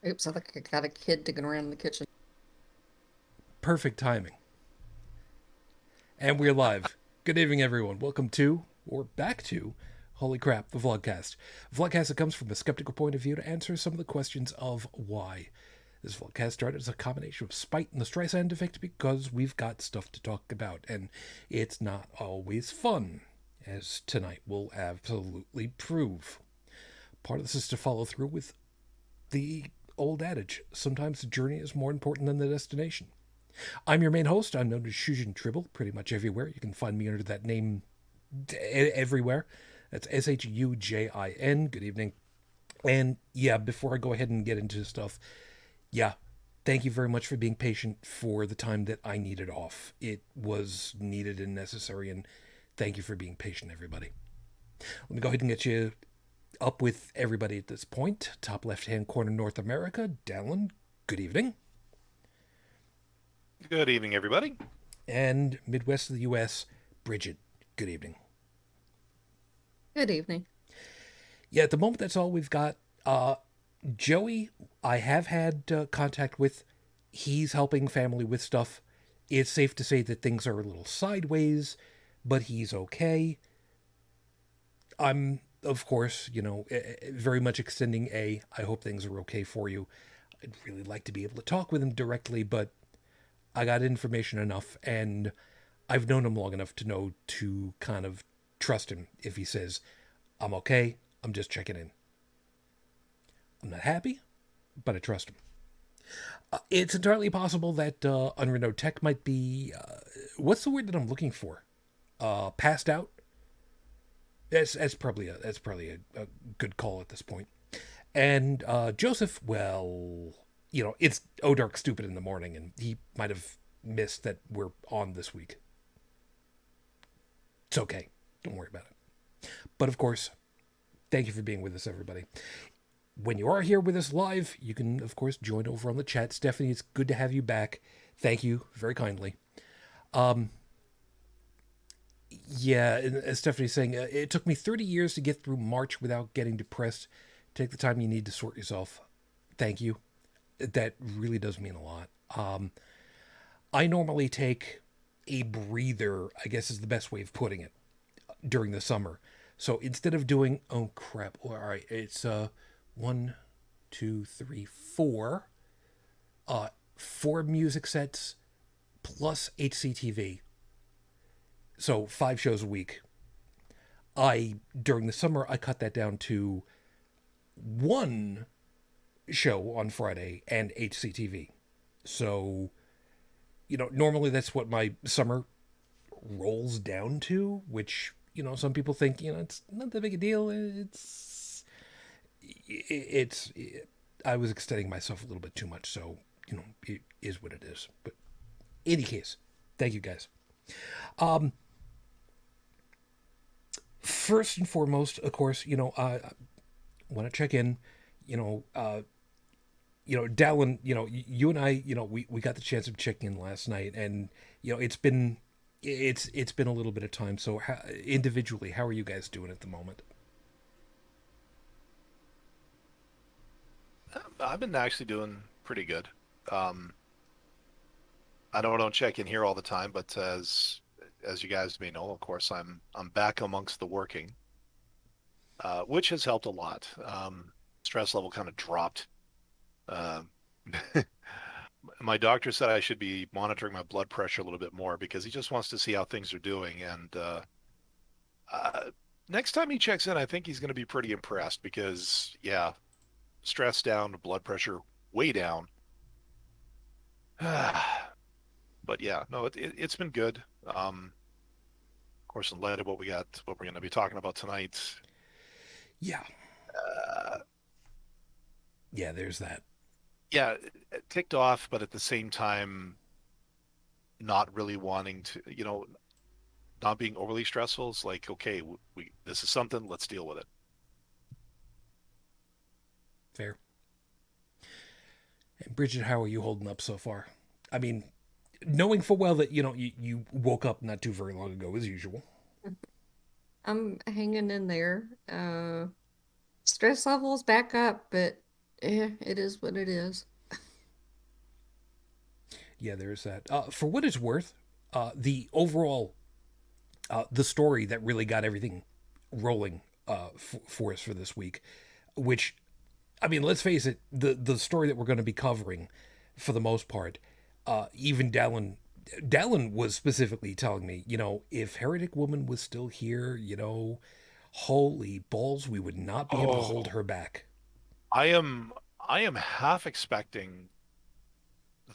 Oops, I think I got a kid digging around in the kitchen. Perfect timing. And we're live. Good evening, everyone. Welcome to, or back to, holy crap, the Vlogcast. Vlogcast that comes from a skeptical point of view to answer some of the questions of why. This Vlogcast started as a combination of spite and the Streisand effect because we've got stuff to talk about, and it's not always fun, as tonight will absolutely prove. Part of this is to follow through with the old adage, sometimes the journey is more important than the destination. I'm your main host. I'm known as Shujin Tribble pretty much everywhere. You can find me under that name everywhere. That's Shujin. Good evening. And yeah, before I go ahead and get into stuff, yeah, thank you very much for being patient for the time that I needed off. It was needed and necessary, and thank you for being patient, everybody. Let me go ahead and get you up with everybody at this point. Top left hand corner, North America, Dallin, good evening. Good evening, everybody. And Midwest of the U.S., Bridget, good evening. Good evening. Yeah, at the moment, that's all we've got. Joey, I have had contact with. He's helping family with stuff. It's safe to say that things are a little sideways, but he's okay. I'm, of course, very much extending I hope things are okay for you. I'd really like to be able to talk with him directly, but I got information enough, and I've known him long enough to know to kind of trust him if he says, I'm okay, I'm just checking in. I'm not happy, but I trust him. It's entirely possible that Unrenault Tech might be, what's the word that I'm looking for? Passed out? That's probably a good call at this point. And Joseph, well, it's Oh Dark Stupid in the morning, and he might have missed that we're on this week. It's okay. Don't worry about it. But of course, thank you for being with us, everybody. When you are here with us live, you can, of course, join over on the chat. Stephanie, it's good to have you back. Thank you very kindly. Yeah, as Stephanie's saying, it took me 30 years to get through March without getting depressed. Take the time you need to sort yourself. Thank you. That really does mean a lot. I normally take a breather, I guess is the best way of putting it, during the summer. So instead of doing, oh crap, all right, it's one, two, three, four, four music sets plus HCTV. So 5 shows a week. During the summer, I cut that down to one show on Friday and HCTV. So, normally that's what my summer rolls down to, which, some people think, it's not that big a deal. I was extending myself a little bit too much. So, it is what it is. But in any case, thank you guys. First and foremost, of course, I want to check in, Dallin, you and I, we got the chance of checking in last night, and it's been a little bit of time. So individually, how are you guys doing at the moment? I've been actually doing pretty good. Um, I don't check in here all the time, but as you guys may know, of course, I'm back amongst the working, which has helped a lot. Stress level kind of dropped. Um, my doctor said I should be monitoring my blood pressure a little bit more because he just wants to see how things are doing. And uh, next time he checks in, I think he's going to be pretty impressed because, yeah, stress down, blood pressure way down. But yeah, no, it's been good. Of course, in light of what we're going to be talking about tonight, Yeah, uh, yeah. There's that. yeah, it ticked off, but at the same time, not really wanting to, not being overly stressful. It's like, okay, we this is something, let's deal with it. Fair. And Bridget, how are you holding up so far? I mean, knowing full well that you woke up not too very long ago, as usual. I'm hanging in there. Stress levels back up, but Yeah, it is what it is. Yeah, there's that. For what it's worth, the overall the story that really got everything rolling for us for this week, which I mean, let's face it, the story that we're going to be covering, for the most part, even Dallin was specifically telling me, if Heretic Woman was still here, holy balls, we would not be able to hold Oh, her back. I am half expecting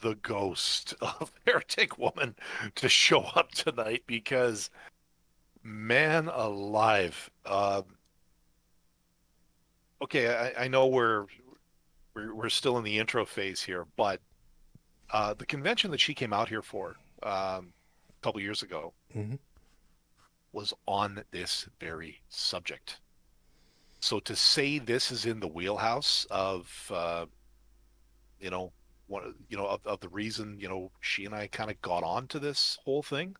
the ghost of Heretic Woman to show up tonight because, man alive. Okay, I know we're still in the intro phase here, but the convention that she came out here for a couple years ago Hmm. was on this very subject. So to say this is in the wheelhouse of you know of the reason she and I kind of got onto this whole thing.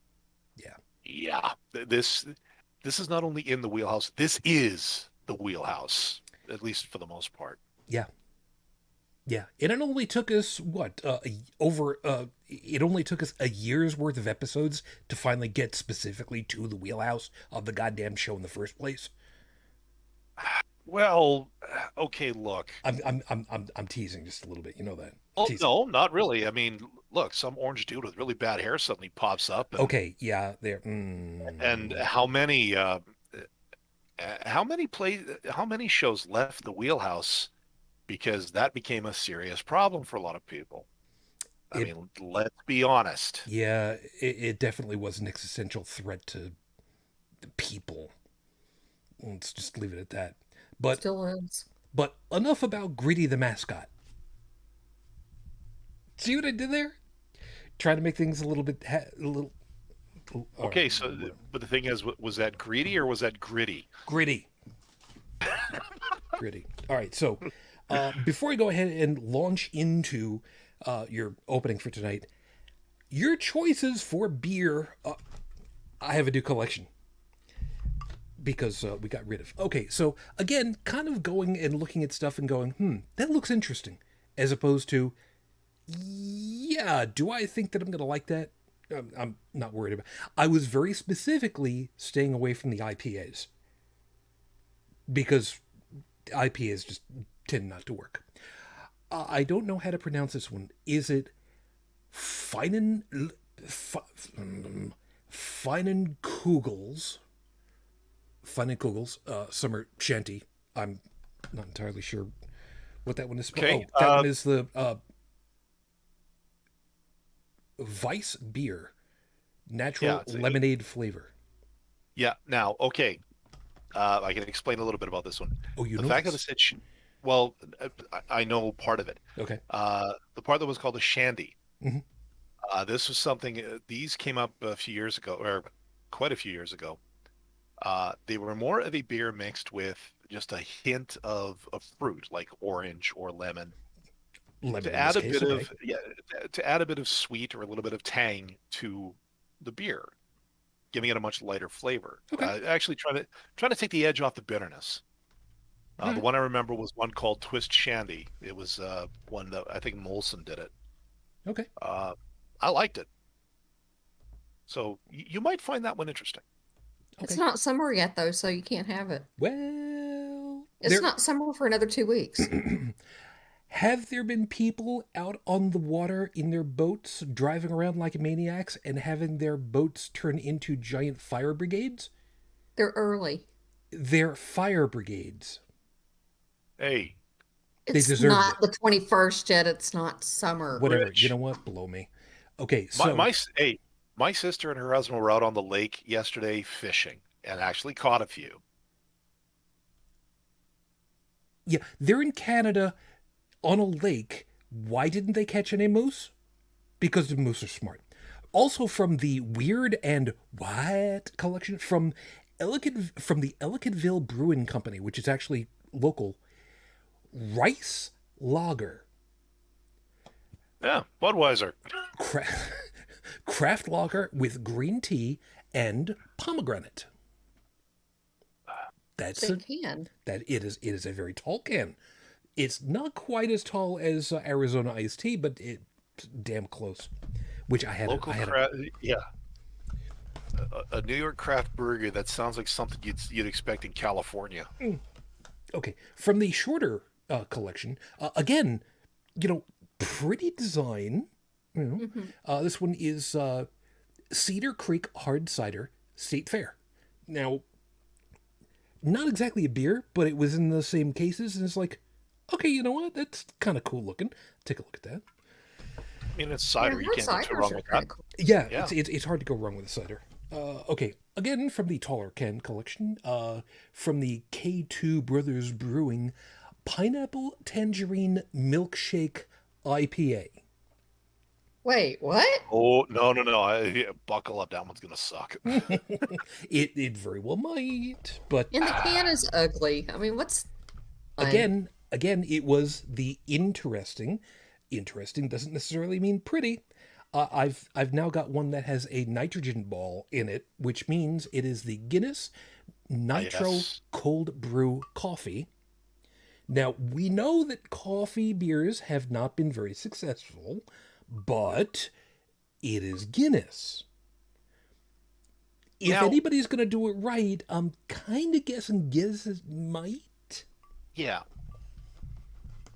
Yeah, Yeah, this is not only in the wheelhouse. This is the wheelhouse, at least for the most part. yeah, yeah. And it only took us what over. It only took us a year's worth of episodes to finally get specifically to the wheelhouse of the goddamn show in the first place. Well, okay, look. I'm teasing just a little bit. You know that. Oh, Teasing. no, not really. I mean, look, some orange dude with really bad hair suddenly pops up, and Okay, yeah, there. how many shows left the wheelhouse because that became a serious problem for a lot of people. I It, mean, let's be honest. yeah, it definitely was an existential threat to the people. Let's just leave it at that. But Still is. but enough about Gritty the mascot. See what I did there? Trying to make things a little bit a little. All right, Okay, so but the thing is, was that greedy or was that gritty? gritty, gritty. All right, so before I go ahead and launch into your opening for tonight, your choices for beer. I have a new collection because we got rid of. Okay, so again, kind of going and looking at stuff and going, that looks interesting, as opposed to, yeah, do I think that I'm going to like that? I'm not worried about. I was very specifically staying away from the IPAs because IPAs just tend not to work. I don't know how to pronounce this one. Is it Feinen Feinen Kugels? Feinen Kugels, summer shanty. I'm not entirely sure what that one is. Okay, Oh, that one is the Weiss beer, yeah, natural lemonade flavor. yeah. Now, okay, I can explain a little bit about this one. Oh, you The know fact of the this? situation, well, I know part of it. Okay. The part that was called a shandy. Hmm. This was something. These came up a few years ago, or quite a few years ago. They were more of a beer mixed with just a hint of fruit, like orange or lemon, Lemon to in this add a case. bit Okay. of yeah, to add a bit of sweet or a little bit of tang to the beer, giving it a much lighter flavor. Okay. Actually, trying to take the edge off the bitterness. All The right. one I remember was one called Twist Shandy. It was one that I think Molson did it. Okay. Uh, I liked it, so you might find that one interesting. It's Okay. not summer yet, though, so you can't have it. Well, It's not summer for another 2 weeks. have there been people out on the water in their boats driving around like maniacs and having their boats turn into giant fire brigades? They're early. They're fire brigades. Hey, They It's deserved not it. the 21st yet. It's not summer. Whatever. You know Rich, what? Blow me. Okay, my so my hey, my sister and her husband were out on the lake yesterday fishing and actually caught a few. yeah, they're in Canada on a lake. Why didn't they catch any moose? Because the moose are smart. Also from the Weird and What collection from the Ellicottville Brewing Company, which is actually local. Rice lager, Yeah, Budweiser. craft, craft lager with green tea and pomegranate. That's They a can. that it is a very tall can. It's not quite as tall as Arizona iced tea, but it's damn close. Which I had. Local craft, yeah. A New York craft brewery that sounds like something you'd expect in California. Okay, from the shorter collection, again, pretty design. This one is Cedar Creek Hard Cider State Fair. Now, not exactly a beer, but it was in the same cases, and it's like, okay, you know what? That's kind of cool looking. Take a look at that. I mean, it's cider. You can't go too wrong with that. Cool. Yeah, Yeah. It's hard to go wrong with a cider. Okay, again from the taller can collection, from the K2 Brothers Brewing, Pineapple Tangerine Milkshake IPA. Wait, what? Oh, no. Buckle up. That one's going to suck. It very well might, but And the can is ugly. I mean, what's again, it was the interesting. Interesting doesn't necessarily mean pretty. I've now got one that has a nitrogen ball in it, which means it is the Guinness Nitro Yes. Cold Brew Coffee. Now, we know that coffee beers have not been very successful, but it is Guinness. If Now- anybody's going to do it right, I'm kind of guessing Guinness might. Yeah.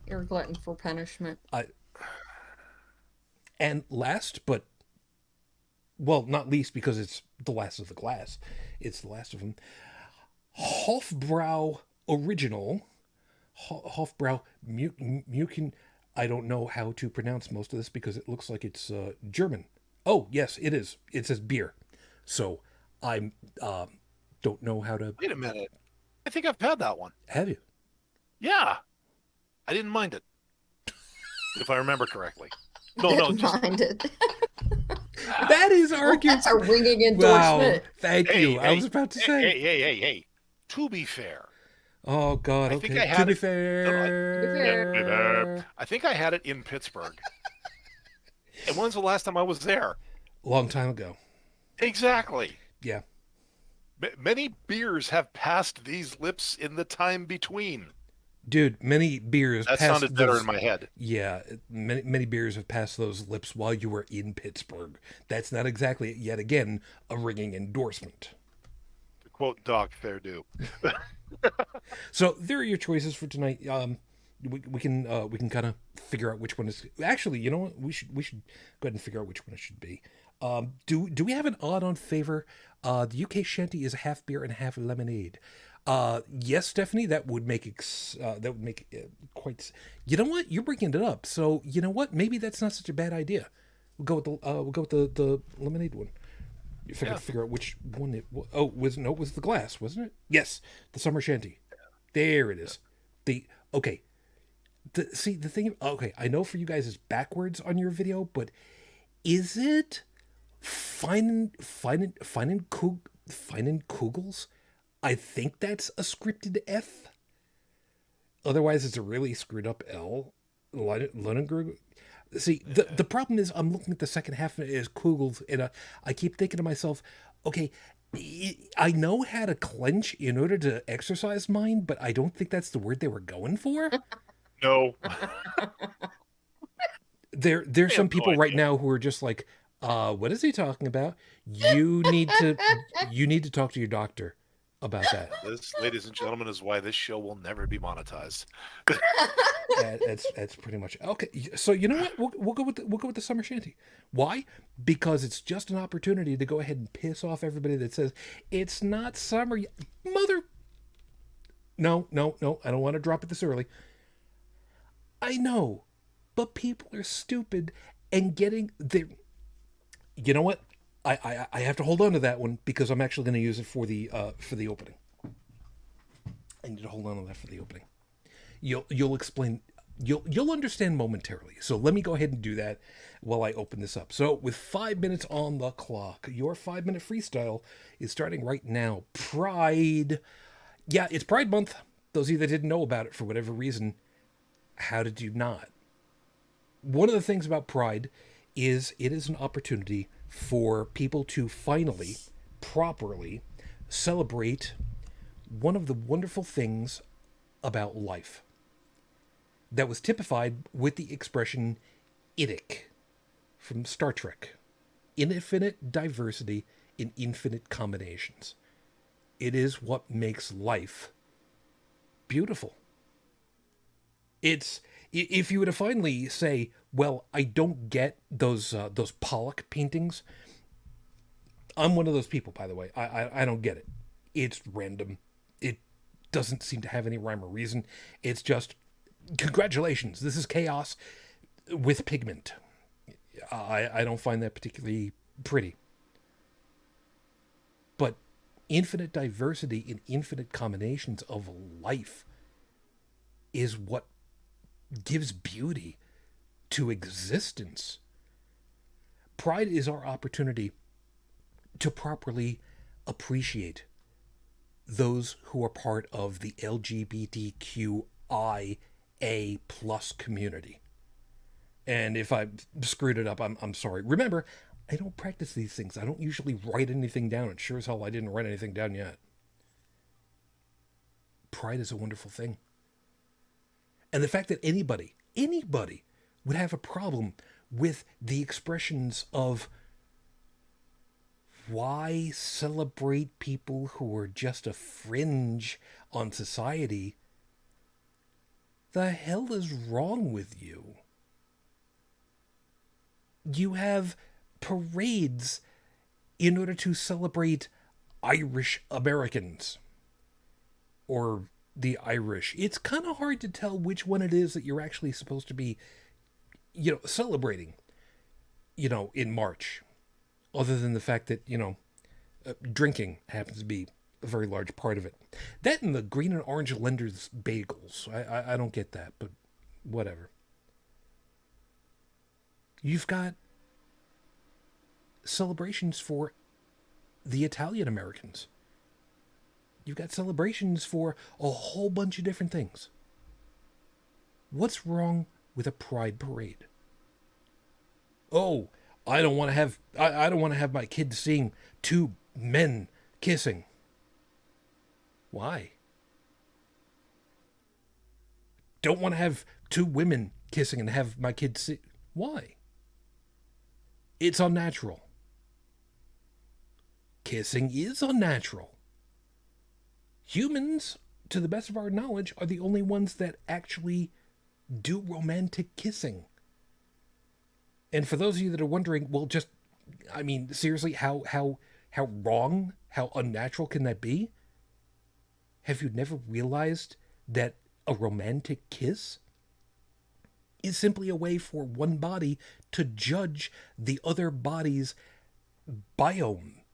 You're glutton for punishment. And last, but, well, not least because it's the last of the glass. It's the last of them. Hofbrau Original. Hofbrau Mukin. I don't know how to pronounce most of this because it looks like it's German. Oh, yes, it is. It says beer. So I don't know how to... Wait a minute. I think I've had that one. Have you? Yeah. I didn't mind it. If I remember correctly. No, Didn't just mind it. That is Well, argument. that's a ringing Wow. endorsement. Thank you. I was about to say. Hey. To be fair, Oh, God. I Okay. think I To had be it- fair. I think I had it in Pittsburgh. And when's the last time I was there? Long time ago. Exactly. Yeah. Many beers have passed these lips in the time between. Dude, many beers That passed sounded better those- in my head. Yeah, many beers have passed those lips while you were in Pittsburgh. That's not exactly, yet again, a ringing endorsement. To quote Doc Fairdew. So there are your choices for tonight. We can kind of figure out which one is. Actually, you know what? We should go ahead and figure out which one it should be. Do we have an odd-on favor? The UK shanty is half beer and half lemonade. Yes, Stephanie, that would make quite. You know what? You're breaking it up. So you know what? Maybe that's not such a bad idea. We'll go with the lemonade one. If I can figure out which one it was. Oh, it was the glass, wasn't it? Yes, the summer shanty. There it is. The thing. Okay, I know for you guys it's backwards on your video, but is it feinen Kugels? I think that's a scripted F. Otherwise, it's a really screwed up L. Lunengrug. See, the problem is I'm looking at the second half and it is Kugels, and I keep thinking to myself, okay, I know how to clench in order to exercise mine, but I don't think that's the word they were going for. No. There's some no people right idea. now who are just like, what is he talking about? You need to talk to your doctor about that. This, ladies and gentlemen, is why this show will never be monetized. That's pretty much okay. So you know what? We'll go with the summer shanty. Why? Because it's just an opportunity to go ahead and piss off everybody that says it's not summer yet. Mother. No. I don't want to drop it this early. I know, but people are stupid and getting their. You know what? I have to hold on to that one because I'm actually going to use it for the opening. I need to hold on to that for the opening. You'll explain. You'll understand momentarily. So let me go ahead and do that while I open this up. So with 5 minutes on the clock, your 5-minute freestyle is starting right now. Pride. Yeah, it's Pride Month. Those of you that didn't know about it for whatever reason, how did you not? One of the things about Pride is it is an opportunity for people to finally, properly celebrate one of the wonderful things about life. that was typified with the expression idic from Star Trek. Infinite diversity in infinite combinations. It is what makes life beautiful. It's, if you were to finally say, well, I don't get those Pollock paintings. I'm one of those people, by the way. I don't get it. It's random. It doesn't seem to have any rhyme or reason. It's just, congratulations, this is chaos with pigment. I don't find that particularly pretty. But infinite diversity in infinite combinations of life is what gives beauty to existence. Pride is our opportunity to properly appreciate those who are part of the LGBTQIA plus community. And if I screwed it up, I'm sorry. Remember, I don't practice these things. I don't usually write anything down, and sure as hell I didn't write anything down yet. Pride is a wonderful thing. And the fact that anybody would have a problem with the expressions of why celebrate people who are just a fringe on society? The hell is wrong with you? You have parades in order to celebrate Irish Americans or the Irish. It's kind of hard to tell which one it is that you're actually supposed to be, celebrating, in March. Other than the fact that, drinking happens to be a very large part of it. That and the green and orange lenders bagels. I don't get that, but whatever. You've got celebrations for the Italian Americans. You've got celebrations for a whole bunch of different things. What's wrong with a pride parade? Oh, I don't want to have my kids seeing two men kissing. Why? Don't want to have two women kissing and have my kids see. Why? It's unnatural. Kissing is unnatural. Humans, to the best of our knowledge, are the only ones that actually do romantic kissing. And for those of you that are wondering, well, seriously, how wrong, how unnatural can that be? Have you never realized that a romantic kiss is simply a way for one body to judge the other body's biome?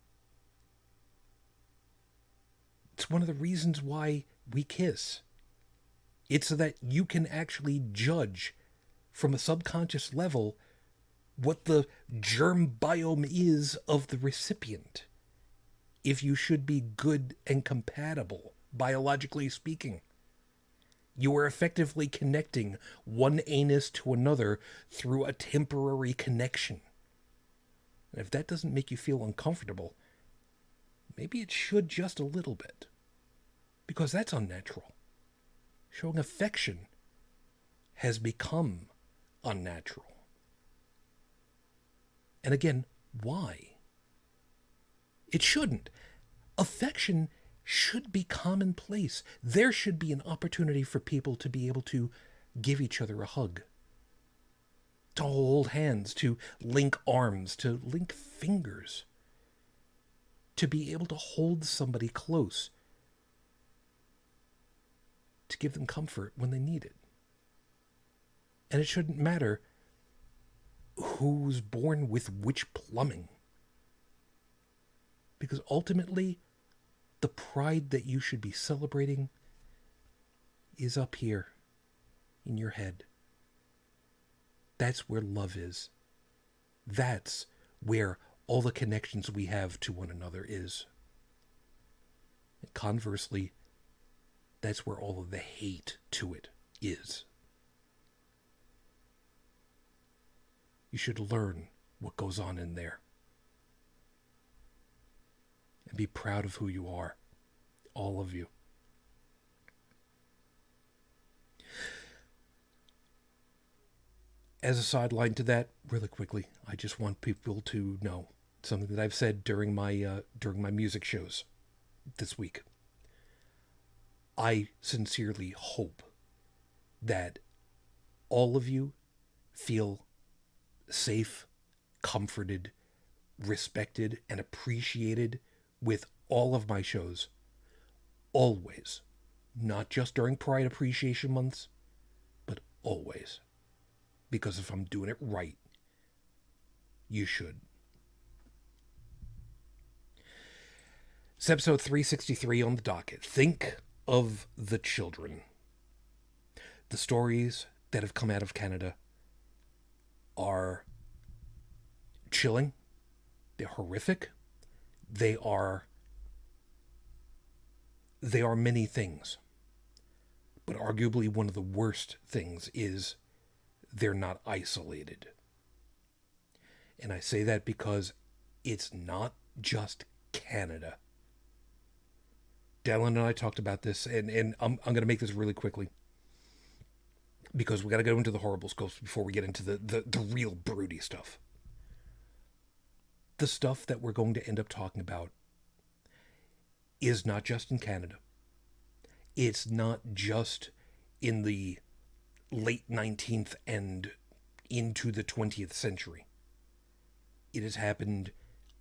It's one of the reasons why we kiss. It's so that you can actually judge from a subconscious level what the germ biome is of the recipient. If you should be good and compatible, biologically speaking. You are effectively connecting one anus to another through a temporary connection. And if that doesn't make you feel uncomfortable, maybe it should just a little bit. Because that's unnatural. Showing affection has become unnatural. And again, why? It shouldn't. Affection should be commonplace. There should be an opportunity for people to be able to give each other a hug, to hold hands, to link arms, to link fingers, to be able to hold somebody close, to give them comfort when they need it. And it shouldn't matter who's born with which plumbing. Because ultimately, the pride that you should be celebrating is up here in your head. That's where love is. That's where all the connections we have to one another is. And conversely, that's where all of the hate to it is. You should learn what goes on in there. And be proud of who you are. All of you. as a sideline to that, really quickly, I just want people to know something that I've said during my music shows this week. I sincerely hope that all of you feel safe, comforted, respected, and appreciated with all of my shows. Always. Not just during Pride Appreciation Months, but always. Because if I'm doing it right, you should. It's episode 363 on the docket. Think of the children. The stories that have come out of Canada are chilling. They're horrific. They are many things. But arguably one of the worst things is they're not isolated. And I say that because it's not just Canada. Dallin and I talked about this, and I'm going to make this really quickly because we got to go into the horrible scopes before we get into the real broody stuff. The stuff that we're going to end up talking about is not just in Canada. It's not just in the late 19th and into the 20th century. It has happened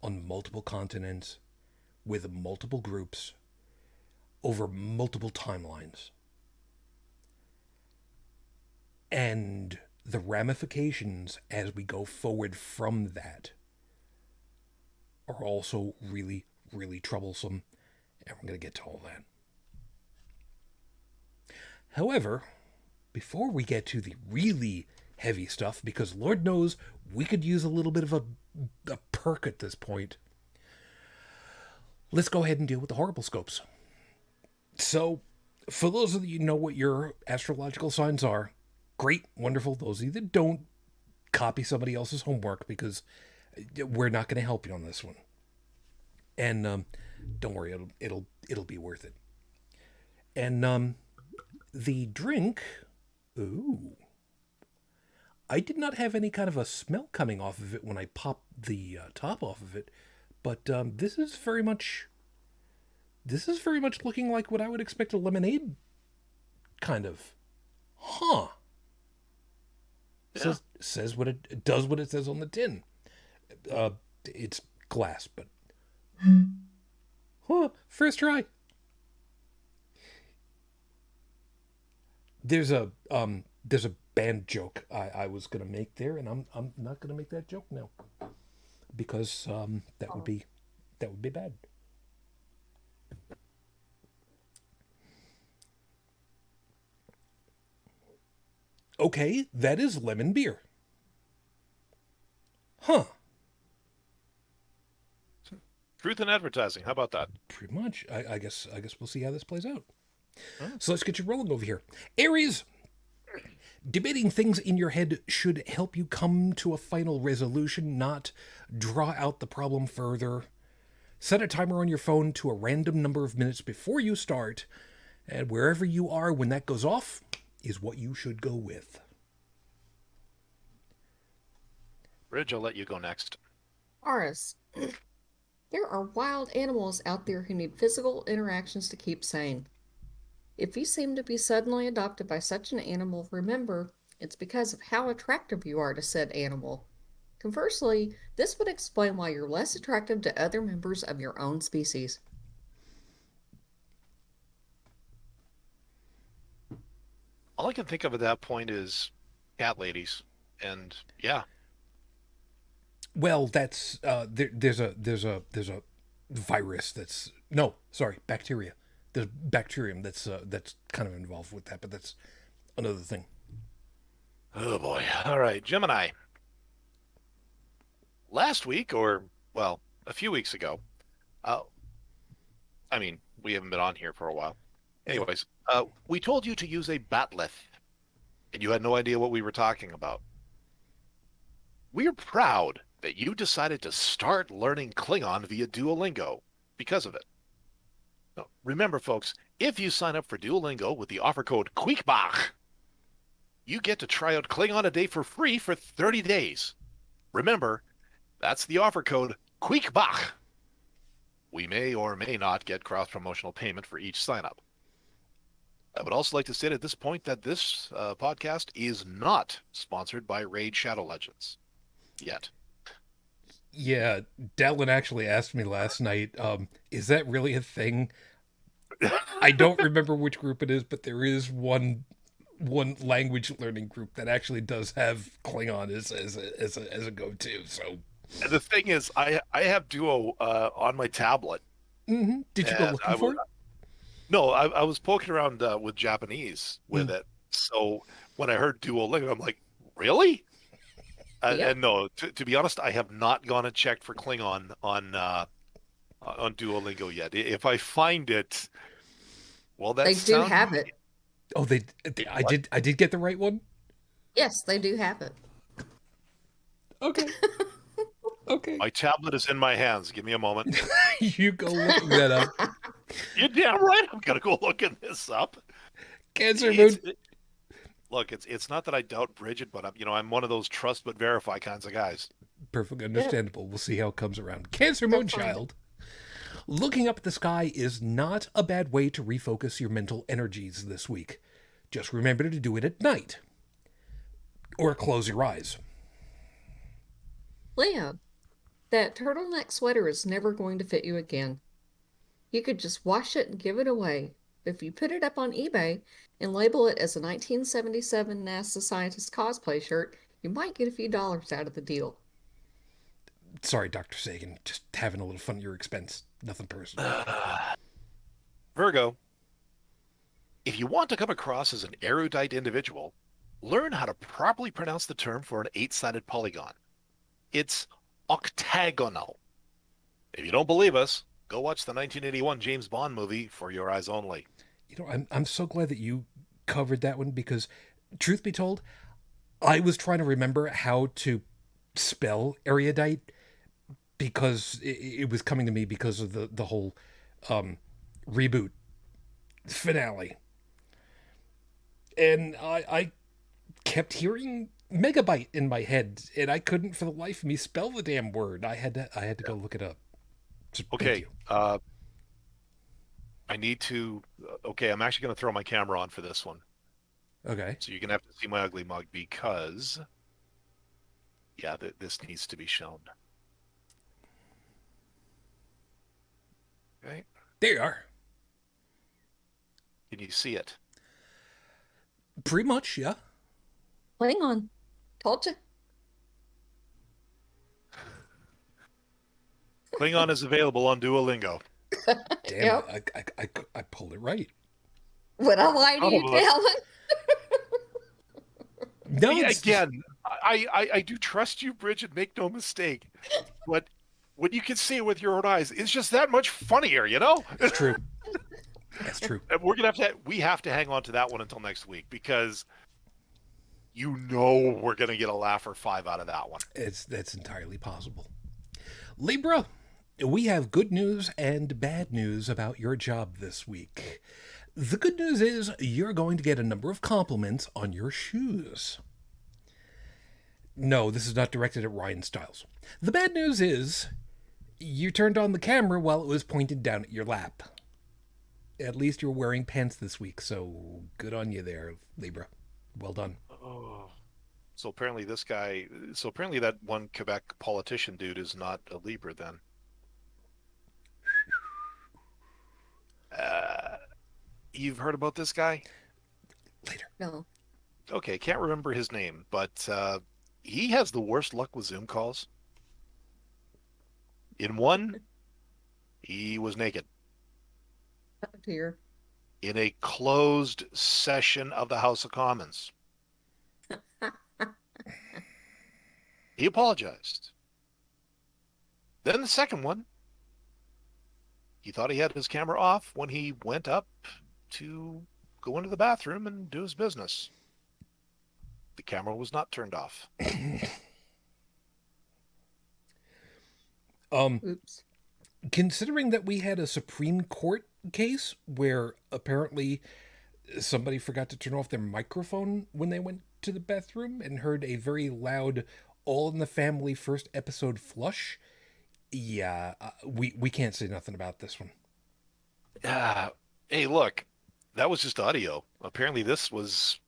on multiple continents with multiple groups over multiple timelines. And the ramifications as we go forward from that are also really, really troublesome. And we're going to get to all that. However, before we get to the really heavy stuff, because Lord knows we could use a little bit of a perk at this point, let's go ahead and deal with the horrible scopes. So, for those of you who know what your astrological signs are, great, wonderful. Those of you that don't, copy somebody else's homework because we're not going to help you on this one. And don't worry, it'll be worth it. And the drink, ooh, I did not have any kind of a smell coming off of it when I popped the top off of it, but this is very much looking like what I would expect a lemonade kind of. Huh. Yeah. Says what it does what it says on the tin. It's glass, but first try. There's a band joke I was gonna make there, and I'm not gonna make that joke now because that would be bad. Okay, that is lemon beer. Huh. Truth in advertising. How about that? Pretty much. I guess we'll see how this plays out. Huh? So let's get you rolling over here. Aries, debating things in your head should help you come to a final resolution, not draw out the problem further. Set a timer on your phone to a random number of minutes before you start, and wherever you are when that goes off is what you should go with. Ridge, I'll let you go next. Aris, there are wild animals out there who need physical interactions to keep sane. If you seem to be suddenly adopted by such an animal, remember, it's because of how attractive you are to said animal. Conversely, this would explain why you're less attractive to other members of your own species. All I can think of at that point is cat ladies, and yeah, Well, that's there's a virus that's bacteria. There's bacterium that's kind of involved with that, but that's another thing. oh boy. All right, Gemini. Last week, or well, a few weeks ago, uh, I mean, we haven't been on here for a while. Anyways, we told you to use a batleth, and you had no idea what we were talking about. We're proud that you decided to start learning Klingon via Duolingo because of it. Now, remember, folks, if you sign up for Duolingo with the offer code QUICKBACH, you get to try out Klingon a day for free for 30 days. Remember, that's the offer code QUIEKBACH. We may or may not get cross-promotional payment for each sign-up. I would also like to state at this point that this podcast is not sponsored by Raid Shadow Legends yet. Yeah, Dallin actually asked me last night, is that really a thing? I don't remember which group it is, but there is one language learning group that actually does have Klingon as a go-to. So And the thing is, I have Duo on my tablet. did you go And looking for it? No, I was poking around with Japanese with it. So when I heard Duolingo, I'm like, really? Yep. And no, to be honest, I have not gone and checked for Klingon on Duolingo yet. If I find it, well, They do have it. Oh, I did get the right one. Yes, they do have it. Okay. Okay. My tablet is in my hands. Give me a moment. You go looking that up. You're damn right. I'm gonna go looking this up. Cancer Moon. Look, it's not that I doubt Bridget, but I'm one of those trust but verify kinds of guys. Perfectly understandable. We'll see how it comes around. Cancer Go Moon find Child. Looking up at the sky is not a bad way to refocus your mental energies this week. Just remember to do it at night. Or close your eyes. Leon, that turtleneck sweater is never going to fit you again. You could just wash it and give it away. If you put it up on eBay and label it as a 1977 NASA scientist cosplay shirt, you might get a few dollars out of the deal. Sorry, Dr. Sagan. Just having a little fun at your expense. Nothing personal. Virgo, if you want to come across as an erudite individual, learn how to properly pronounce the term for an 8-sided polygon. It's octagonal. If you don't believe us, go watch the 1981 James Bond movie For Your Eyes Only. I'm so glad that you covered that one because, truth be told, I was trying to remember how to spell erudite because it was coming to me because of the whole reboot finale. And I kept hearing Megabyte in my head, and I couldn't for the life of me spell the damn word. I had to go look it up. So, okay, I need to. Okay, I'm actually going to throw my camera on for this one. Okay. So you're going to have to see my ugly mug because, yeah, this needs to be shown. Okay. There you are. Can you see it? Pretty much, yeah. Hang on. Told you. Klingon is available on Duolingo. Damn, Yep. I pulled it right. Would I lie to you, Dallin? No, Again, I do trust you, Bridget. Make no mistake. But when you can see it with your own eyes, it's just that much funnier, you know? It's true. That's true. And we're gonna we have to hang on to that one until next week because we're gonna get a laugh or 5 out of that one. That's entirely possible. Libra, we have good news and bad news about your job this week. The good news is you're going to get a number of compliments on your shoes. No, this is not directed at Ryan Stiles. The bad news is you turned on the camera while it was pointed down at your lap. At least you're wearing pants this week, so good on you there, Libra. Well done. Oh. So apparently that one Quebec politician dude is not a Libra then. You've heard about this guy? Later. No. Okay, can't remember his name, but he has the worst luck with Zoom calls. In one, he was naked. Oh, dear. In a closed session of the House of Commons. He apologized. Then the second one, he thought he had his camera off when he went up to go into the bathroom and do his business. The camera was not turned off. Oops. Considering that we had a Supreme Court case where apparently somebody forgot to turn off their microphone when they went to the bathroom and heard a very loud All in the Family first episode flush. Yeah, we can't say nothing about this one. Hey, look, that was just audio. Apparently, this was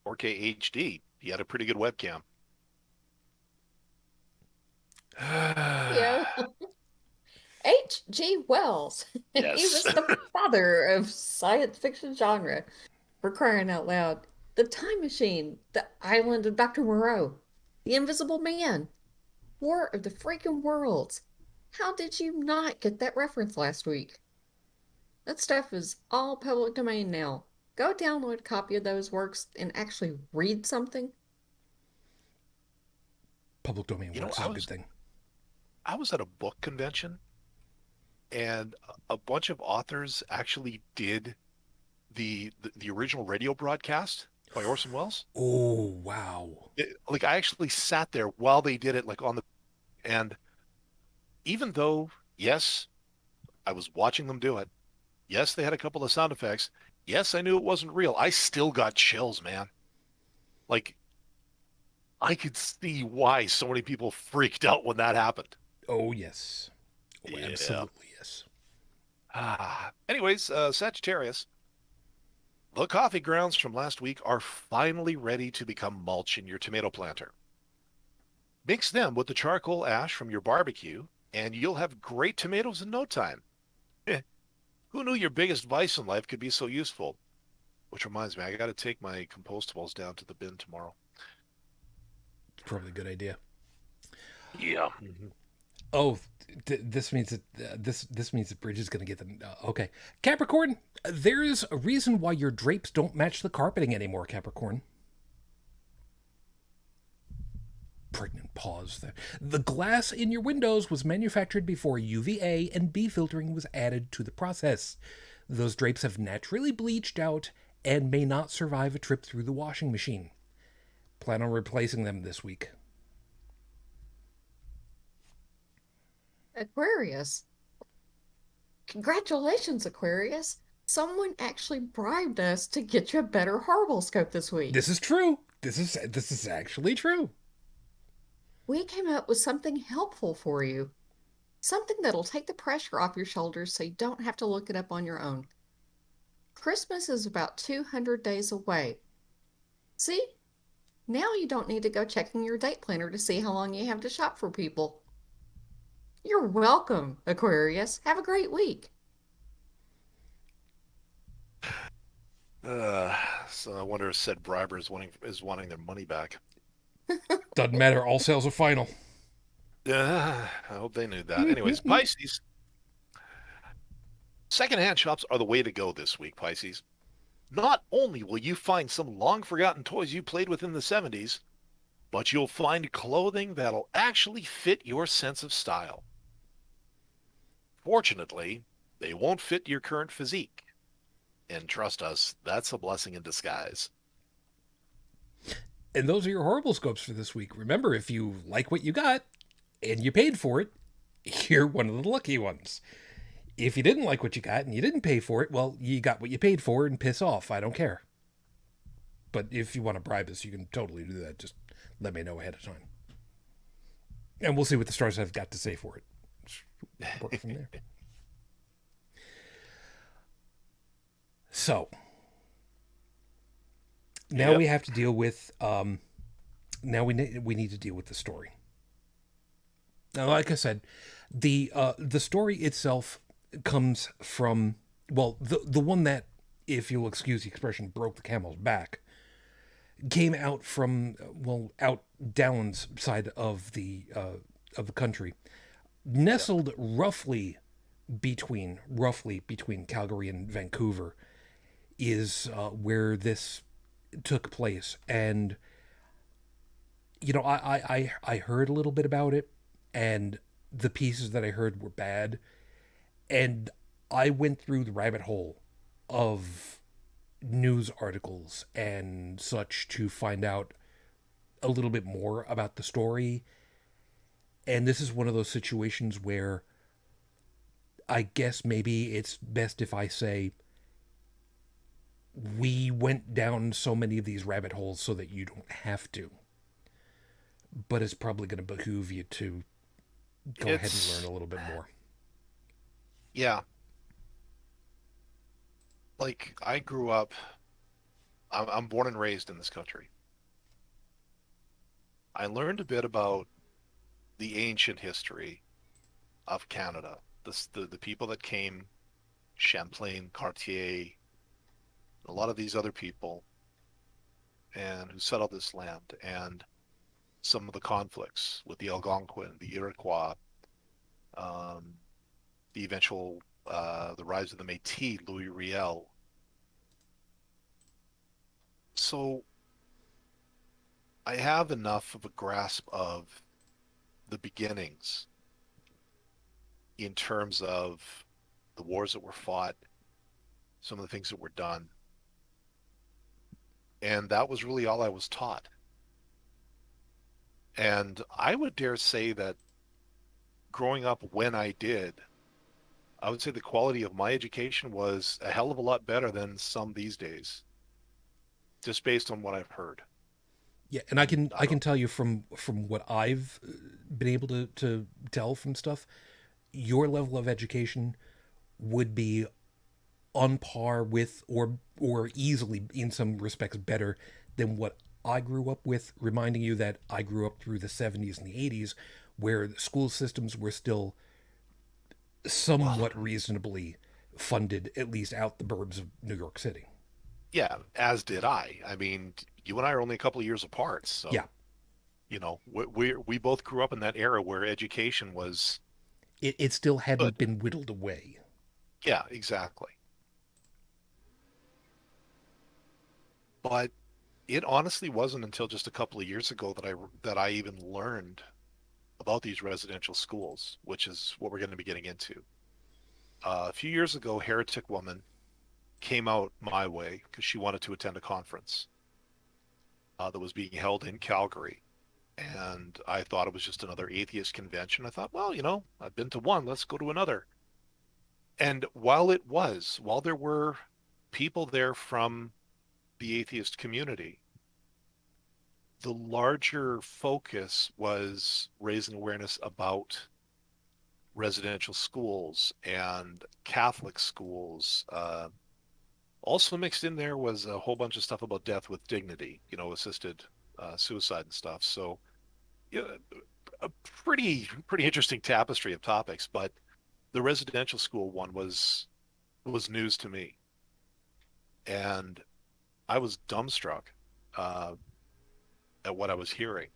4K HD. He had a pretty good webcam. Yeah. H.G. Wells. He Yes. was the father of science fiction genre, for crying out loud. The Time Machine, The Island of Dr. Moreau, The Invisible Man, War of the Freaking Worlds. How did you not get that reference last week? That stuff is all public domain now. Go download a copy of those works and actually read something. Public domain You know, works is a good thing. I was at a book convention and a bunch of authors actually did the original radio broadcast by Orson Welles. Oh, wow. Like I actually sat there while they did it, like on the and even though yes, I was watching them do it. Yes, they had a couple of sound effects. Yes, I knew it wasn't real. I still got chills, man. Like I could see why so many people freaked out when that happened. Oh, yes. Oh, Yeah. absolutely, yes. Anyways, Sagittarius. The coffee grounds from last week are finally ready to become mulch in your tomato planter. Mix them with the charcoal ash from your barbecue, and you'll have great tomatoes in no time. Who knew your biggest vice in life could be so useful? Which reminds me, I got to take my compostables down to the bin tomorrow. It's probably a good idea. Yeah. Oh, this means that this means that Bridge is going to get them. Okay, Capricorn. There is a reason why your drapes don't match the carpeting anymore, Capricorn. Pregnant pause there. The glass in your windows was manufactured before UVA and B filtering was added to the process. Those drapes have naturally bleached out and may not survive a trip through the washing machine. Plan on replacing them this week. Aquarius. Congratulations, Aquarius. Someone actually bribed us to get you a better horoscope this week. This is true. This is actually true. We came up with something helpful for you. Something that'll take the pressure off your shoulders so you don't have to look it up on your own. Christmas is about 200 days away. See? Now you don't need to go checking your date planner to see how long you have to shop for people. You're welcome, Aquarius. Have a great week. So I wonder if said briber is wanting their money back. Doesn't matter. All sales are final. I hope they knew that. Anyways, Pisces. Secondhand shops are the way to go this week, Pisces. Not only will you find some long forgotten toys you played with in the 70s, but you'll find clothing that'll actually fit your sense of style. Fortunately, they won't fit your current physique. And trust us, that's a blessing in disguise. And those are your horrible scopes for this week. Remember, if you like what you got and you paid for it, you're one of the lucky ones. If you didn't like what you got and you didn't pay for it, well, you got what you paid for and piss off. I don't care. But if you want to bribe us, you can totally do that. Just let me know ahead of time. And we'll see what the stars have got to say for it. Work from there. So now we have to deal with now we need to deal with the story. Now, like I said, the story itself comes from, well, the one that, if you'll excuse the expression, broke the camel's back, came out from, well, out Downs side of the country, nestled roughly between Calgary and Vancouver, is where this took place. And you know, I heard a little bit about it, and the pieces that I heard were bad, and I went through the rabbit hole of news articles and such to find out a little bit more about the story. And this is one of those situations where I guess maybe it's best if I say we went down so many of these rabbit holes so that you don't have to. But it's probably going to behoove you to go ahead and learn It's a little bit more. yeah, like I grew up. I'm born and raised in this country. I learned a bit about the ancient history of Canada, the people that came, Champlain, Cartier, a lot of these other people, and who settled this land, and some of the conflicts with the Algonquin, the Iroquois, um, the eventual the rise of the Métis, Louis Riel. So I have enough of a grasp of the beginnings in terms of the wars that were fought, some of the things that were done. And that was really all I was taught. And I would dare say that growing up when I did, I would say the quality of my education was a hell of a lot better than some these days, just based on what I've heard. Yeah, and I And can I I can don't, tell you from what I've been able to tell from stuff, your level of education would be on par with or easily in some respects better than what I grew up with, reminding you that I grew up through the 70s and the 80s where the school systems were still well, somewhat reasonably funded, at least out the burbs of New York City. yeah, as did I. I mean, you and I are only a couple of years apart, Yeah, so we both grew up in that era where education was it still good. hadn't been whittled away. Yeah, exactly. But it honestly wasn't until just a couple of years ago that I even learned about these residential schools, which is what we're going to be getting into. A few years ago, Heretic Woman came out my way because she wanted to attend a conference that was being held in Calgary. And I thought it was just another atheist convention. I thought, well, I've been to one, let's go to another. And while there were people there from the atheist community, the larger focus was raising awareness about residential schools and Catholic schools. Also mixed in there was a whole bunch of stuff about death with dignity, assisted suicide and stuff. So, yeah, a pretty interesting tapestry of topics. But the residential school one was news to me, and I was dumbstruck uh, at what I was hearing.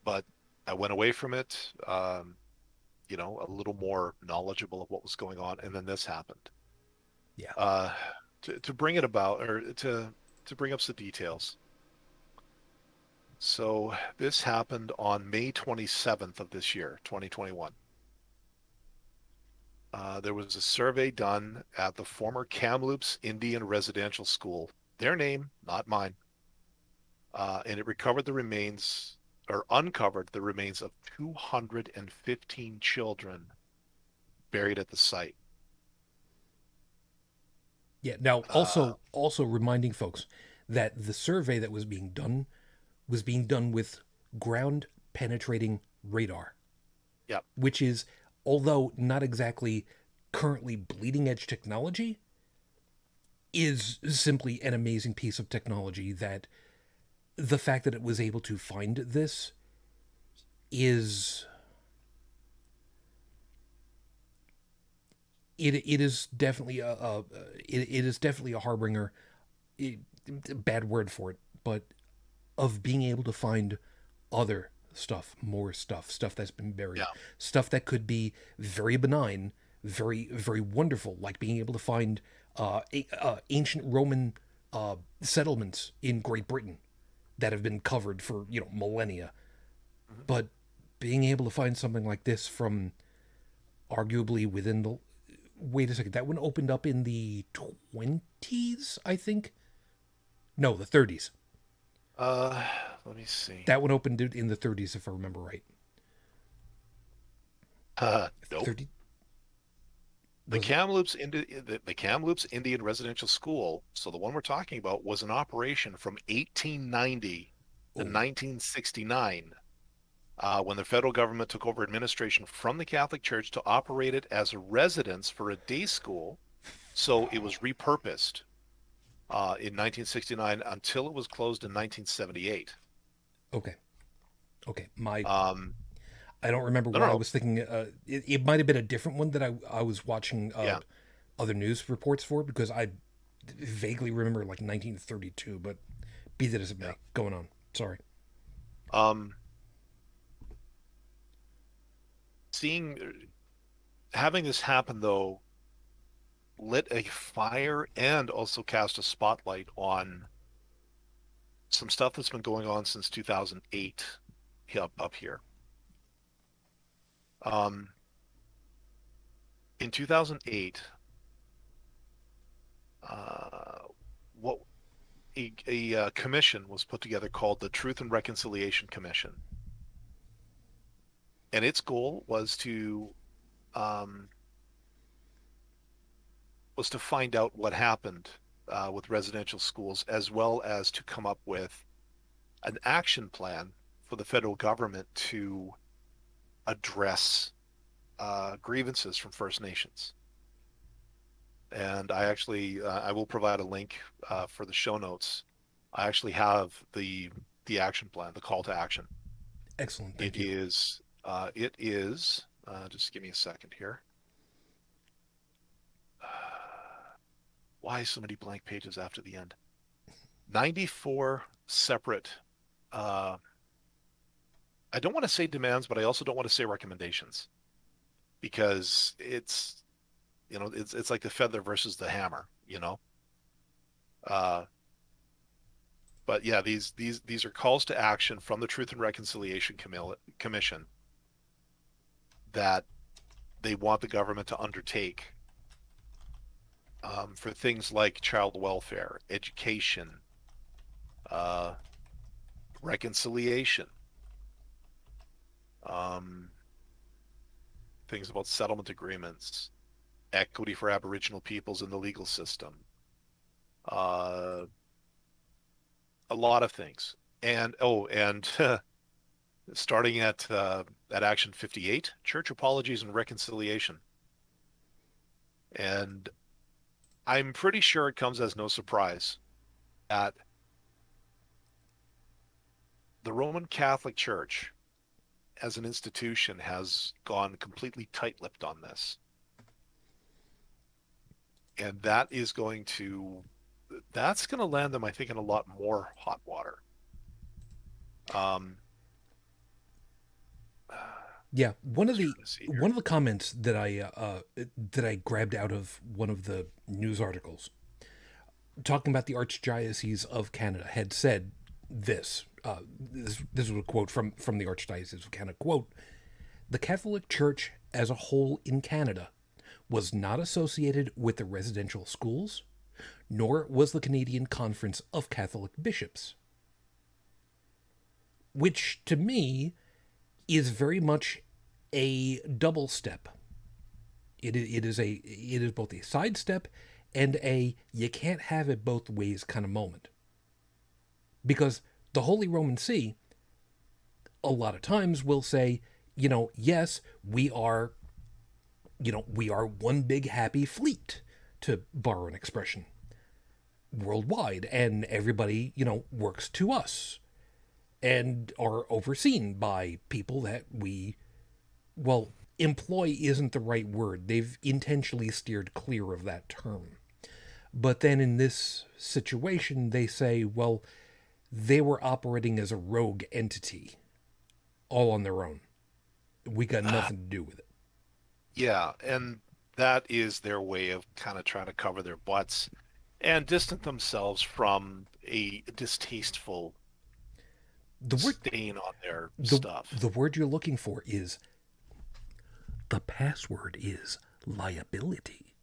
But I went away from it, a little more knowledgeable of what was going on, and then this happened. Yeah. Uh, to bring it about, or to bring up some details. So this happened on May 27th of this year, 2021. There was a survey done at the former Kamloops Indian Residential School. Their name, not mine. And it recovered the remains, or uncovered the remains of 215 children buried at the site. Yeah. Now, Uh, also reminding folks that the survey that was being done with ground penetrating radar, yeah, which is, although not exactly currently bleeding edge technology, is simply an amazing piece of technology that the fact that it was able to find this is it is definitely it is definitely a harbinger, it, bad word for it, but of being able to find other stuff, more stuff that's been buried, yeah. stuff that could be very benign, very wonderful, like being able to find ancient Roman settlements in Great Britain that have been covered for millennia, Mhm. but being able to find something like this from arguably within the wait a second, that one opened up in the 20s, I think. No, the 30s. Uh, Let me see. That one opened in the 30s, if I remember right. Nope. 30. The Was it? Kamloops, the Kamloops Indian Residential School, so the one we're talking about, was in operation from 1890 to Oh, 1969, when the federal government took over administration from the Catholic Church to operate it as a residence for a day school. So it was repurposed in 1969 until it was closed in 1978. okay. Okay. My Um, I don't remember no, no, what I no. was thinking. It might have been a different one that I was watching Yeah. other news reports for, because I vaguely remember like 1932, but be that as it Yeah. may, going on. Sorry. Um, seeing having this happen though lit a fire and also cast a spotlight on some stuff that's been going on since 2008 up here. Um, in 2008, uh, what a commission was put together called the Truth and Reconciliation Commission, and its goal um, was to find out what happened with residential schools, as well as to come up with an action plan for the federal government to address grievances from First Nations. And I will provide a link for the show notes. I actually have the action plan, the call to action. Excellent. It Thank you. is it is just give me a second here. Why so many blank pages after the end? 94 separate. Uh, I don't want to say demands, but I also don't want to say recommendations, because it's like the feather versus the hammer, you know. Uh, but yeah, these are calls to action from the Truth and Reconciliation Commission that they want the government to undertake for things like child welfare, education, uh, reconciliation, um, things about settlement agreements, equity for Aboriginal peoples in the legal system, uh, a lot of things. And starting at Action 58, Church Apologies and Reconciliation. And I'm pretty sure it comes as no surprise that the Roman Catholic Church as an institution has gone completely tight-lipped on this. And that's going to land them, I think, in a lot more hot water. Um, Yeah, trying to see here. one of the comments that I grabbed out of one of the news articles talking about the Archdiocese of Canada had said this. This was a quote from the Archdiocese of Canada. Quote: "The Catholic Church as a whole in Canada was not associated with the residential schools, nor was the Canadian Conference of Catholic Bishops." Which, to me, is very much a double step. It is both a sidestep and a you can't have it both ways kind of moment. Because the Holy Roman See, a lot of times, will say, yes, we are one big happy fleet, to borrow an expression, worldwide, and everybody, works to us and are overseen by people that employ isn't the right word. They've intentionally steered clear of that term. But then in this situation, they say, well, they were operating as a rogue entity, all on their own. We got nothing to do with it. Yeah, and that is their way of kind of trying to cover their butts and distance themselves from a distasteful The word, stain on their the, stuff. the word you're looking for is, the password is liability.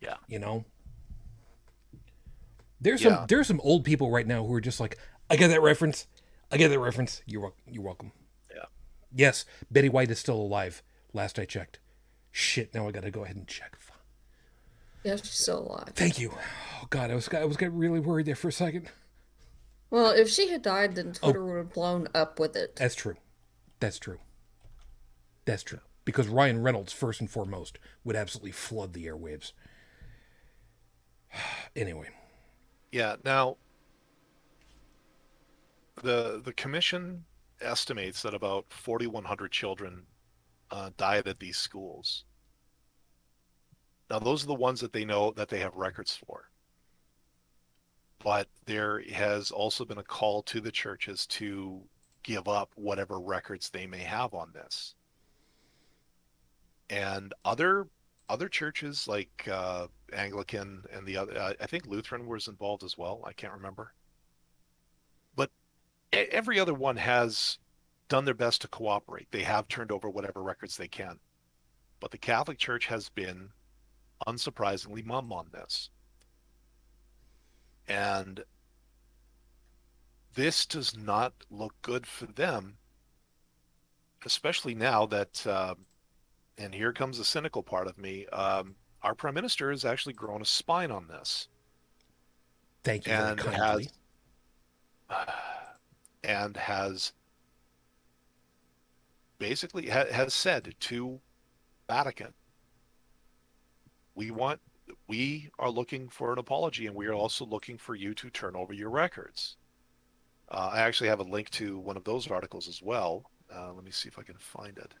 Yeah. There's some old people right now who are just like, I get that reference. I get that reference. You're welcome. Yeah. Yes, Betty White is still alive. Last I checked. Shit, now I gotta go ahead and check. Yeah, she's still alive. Thank you. Oh God, I was getting really worried there for a second. Well, if she had died, then Oh, Twitter would have blown up with it. that's true. That's true. That's true. Because Ryan Reynolds, first and foremost, would absolutely flood the airwaves. Anyway, Yeah. Now, the commission estimates that about 4,100 children died at these schools. Now, those are the ones that they know that they have records for. But there has also been a call to the churches to give up whatever records they may have on this. And other churches like Anglican and the other, I think Lutheran was involved as well. I can't remember, but every other one has done their best to cooperate. They have turned over whatever records they can, but the Catholic Church has been unsurprisingly mum on this, and this does not look good for them, especially now that. And here comes the cynical part of me. Our prime minister has actually grown a spine on this, thank you very and kindly. has basically has said to Vatican, we want we are looking for an apology, and we are also looking for you to turn over your records. I actually have a link to one of those articles as well. Let me see if I can find it.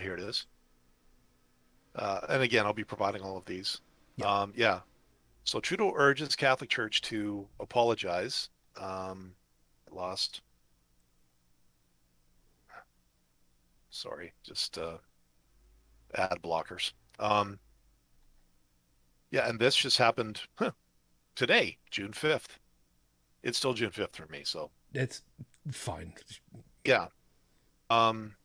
Here it is. And again, I'll be providing all of these. Yeah. Yeah. So Trudeau urges Catholic Church to apologize. Lost. Sorry, just ad blockers. Yeah, and this just happened today, June 5th. It's still June 5th for me, so It's fine. yeah. Um,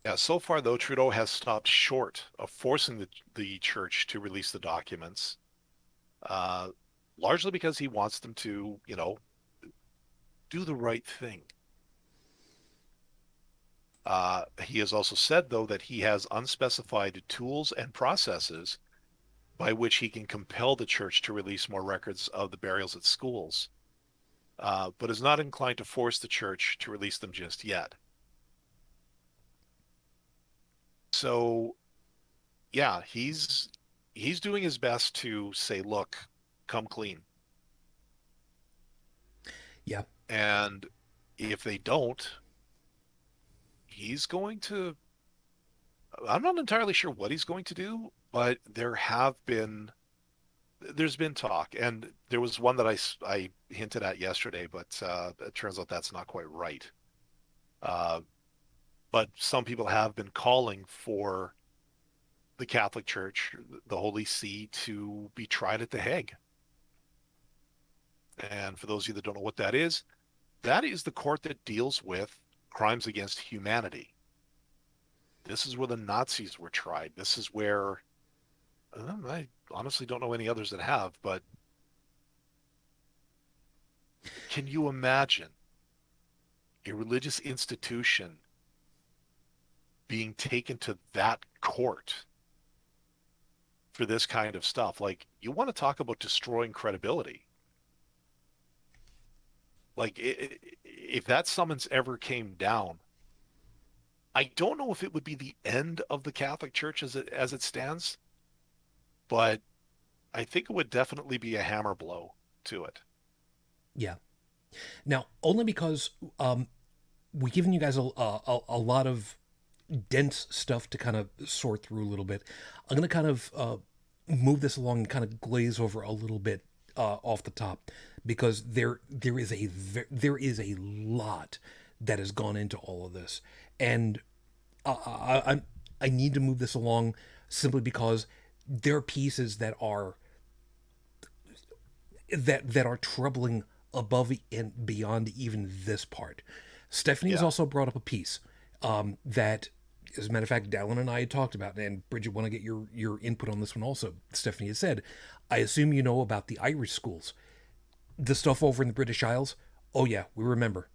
yeah, so far though, Trudeau has stopped short of forcing the church to release the documents, uh, largely because he wants them to, do the right thing. He has also said, though, that he has unspecified tools and processes by which he can compel the church to release more records of the burials at schools, but is not inclined to force the church to release them just yet. So, yeah, he's doing his best to say, look, come clean. Yeah. And if they don't, he's going to, I'm not entirely sure what he's going to do, but there's been talk, and there was one that I hinted at yesterday, but it turns out that's not quite right. Uh, but some people have been calling for the Catholic Church, the Holy See, to be tried at The Hague. And for those of you that don't know what that is the court that deals with crimes against humanity. This is where the Nazis were tried. This is where I honestly don't know any others that have, but can you imagine a religious institution being taken to that court for this kind of stuff? Like, you want to talk about destroying credibility. Like, if that summons ever came down, I don't know if it would be the end of the Catholic Church as it stands, but I think it would definitely be a hammer blow to it. Yeah. Now, only because we've given you guys a lot of dense stuff to kind of sort through a little bit. I'm going to kind of move this along and kind of glaze over a little bit off the top, because there is a lot that has gone into all of this, and I need to move this along simply because there are pieces that are troubling above and beyond even this part. Stephanie has Yeah. also brought up a piece that, as a matter of fact, Dallin and I had talked about, and Bridget, want to get your input on this one also. Stephanie has said, I assume you know about the Irish schools. The stuff over in the British Isles, oh yeah, we remember.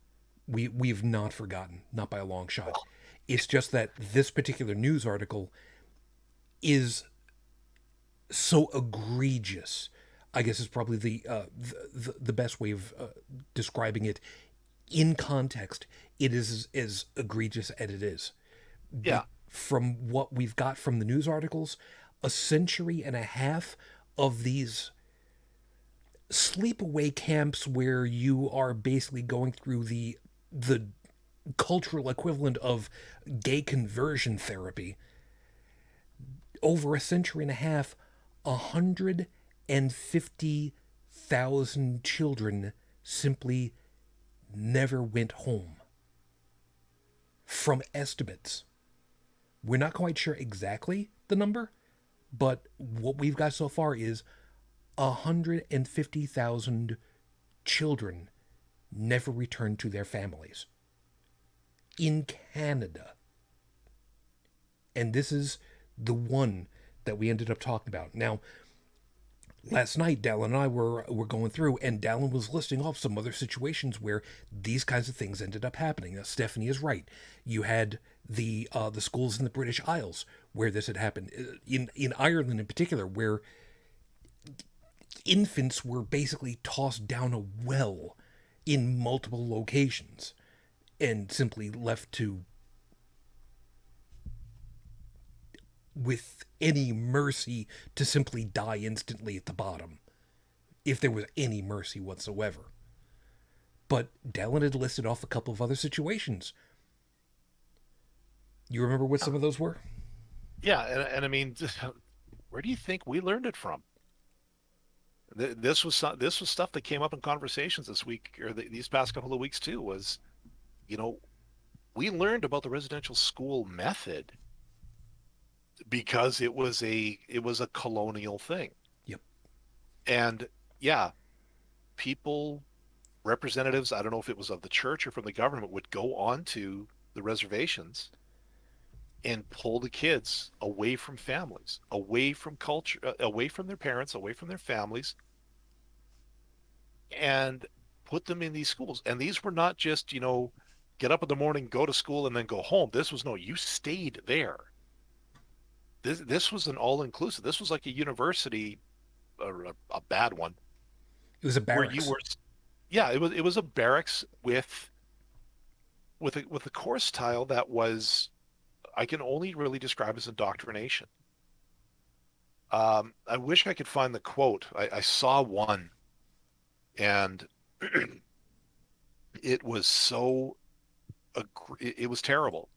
We've not forgotten, not by a long shot. It's just that this particular news article is so egregious. I guess is probably the best way of describing it. In context, it is as egregious as it is. Yeah. From what we've got from the news articles, a century and a half of these sleepaway camps where you are basically going through the cultural equivalent of gay conversion therapy. Over a century and a half, 150,000 children simply never went home. From estimates, we're not quite sure exactly the number, but what we've got so far is 150,000 children never returned to their families in Canada. And this is the one that we ended up talking about. Now, last night, Dallin and I were going through, and Dallin was listing off some other situations where these kinds of things ended up happening. Now, Stephanie is right. You had the schools in the British Isles where this had happened. In Ireland, in particular, where infants were basically tossed down a well in multiple locations and simply left to, with any mercy, to simply die instantly at the bottom, if there was any mercy whatsoever. But Dallin had listed off a couple of other situations. You remember what some of those were? Yeah, and I mean, where do you think we learned it from? This was stuff that came up in conversations this week or these past couple of weeks too. Was, you know, we learned about the residential school method because it was a colonial thing. Yep. And yeah, people, representatives, I don't know if it was of the church or from the government, would go on to the reservations and pull the kids away from families, away from culture, away from their parents, away from their families, and put them in these schools. And these were not just, get up in the morning, go to school, and then go home. This was, no, you stayed there. This was an all-inclusive. This was like a university, a bad one. It was a Where you barracks. were, yeah, it was a barracks with a course style that was, I can only really describe as indoctrination. I wish I could find the quote. I saw one, and it was it was terrible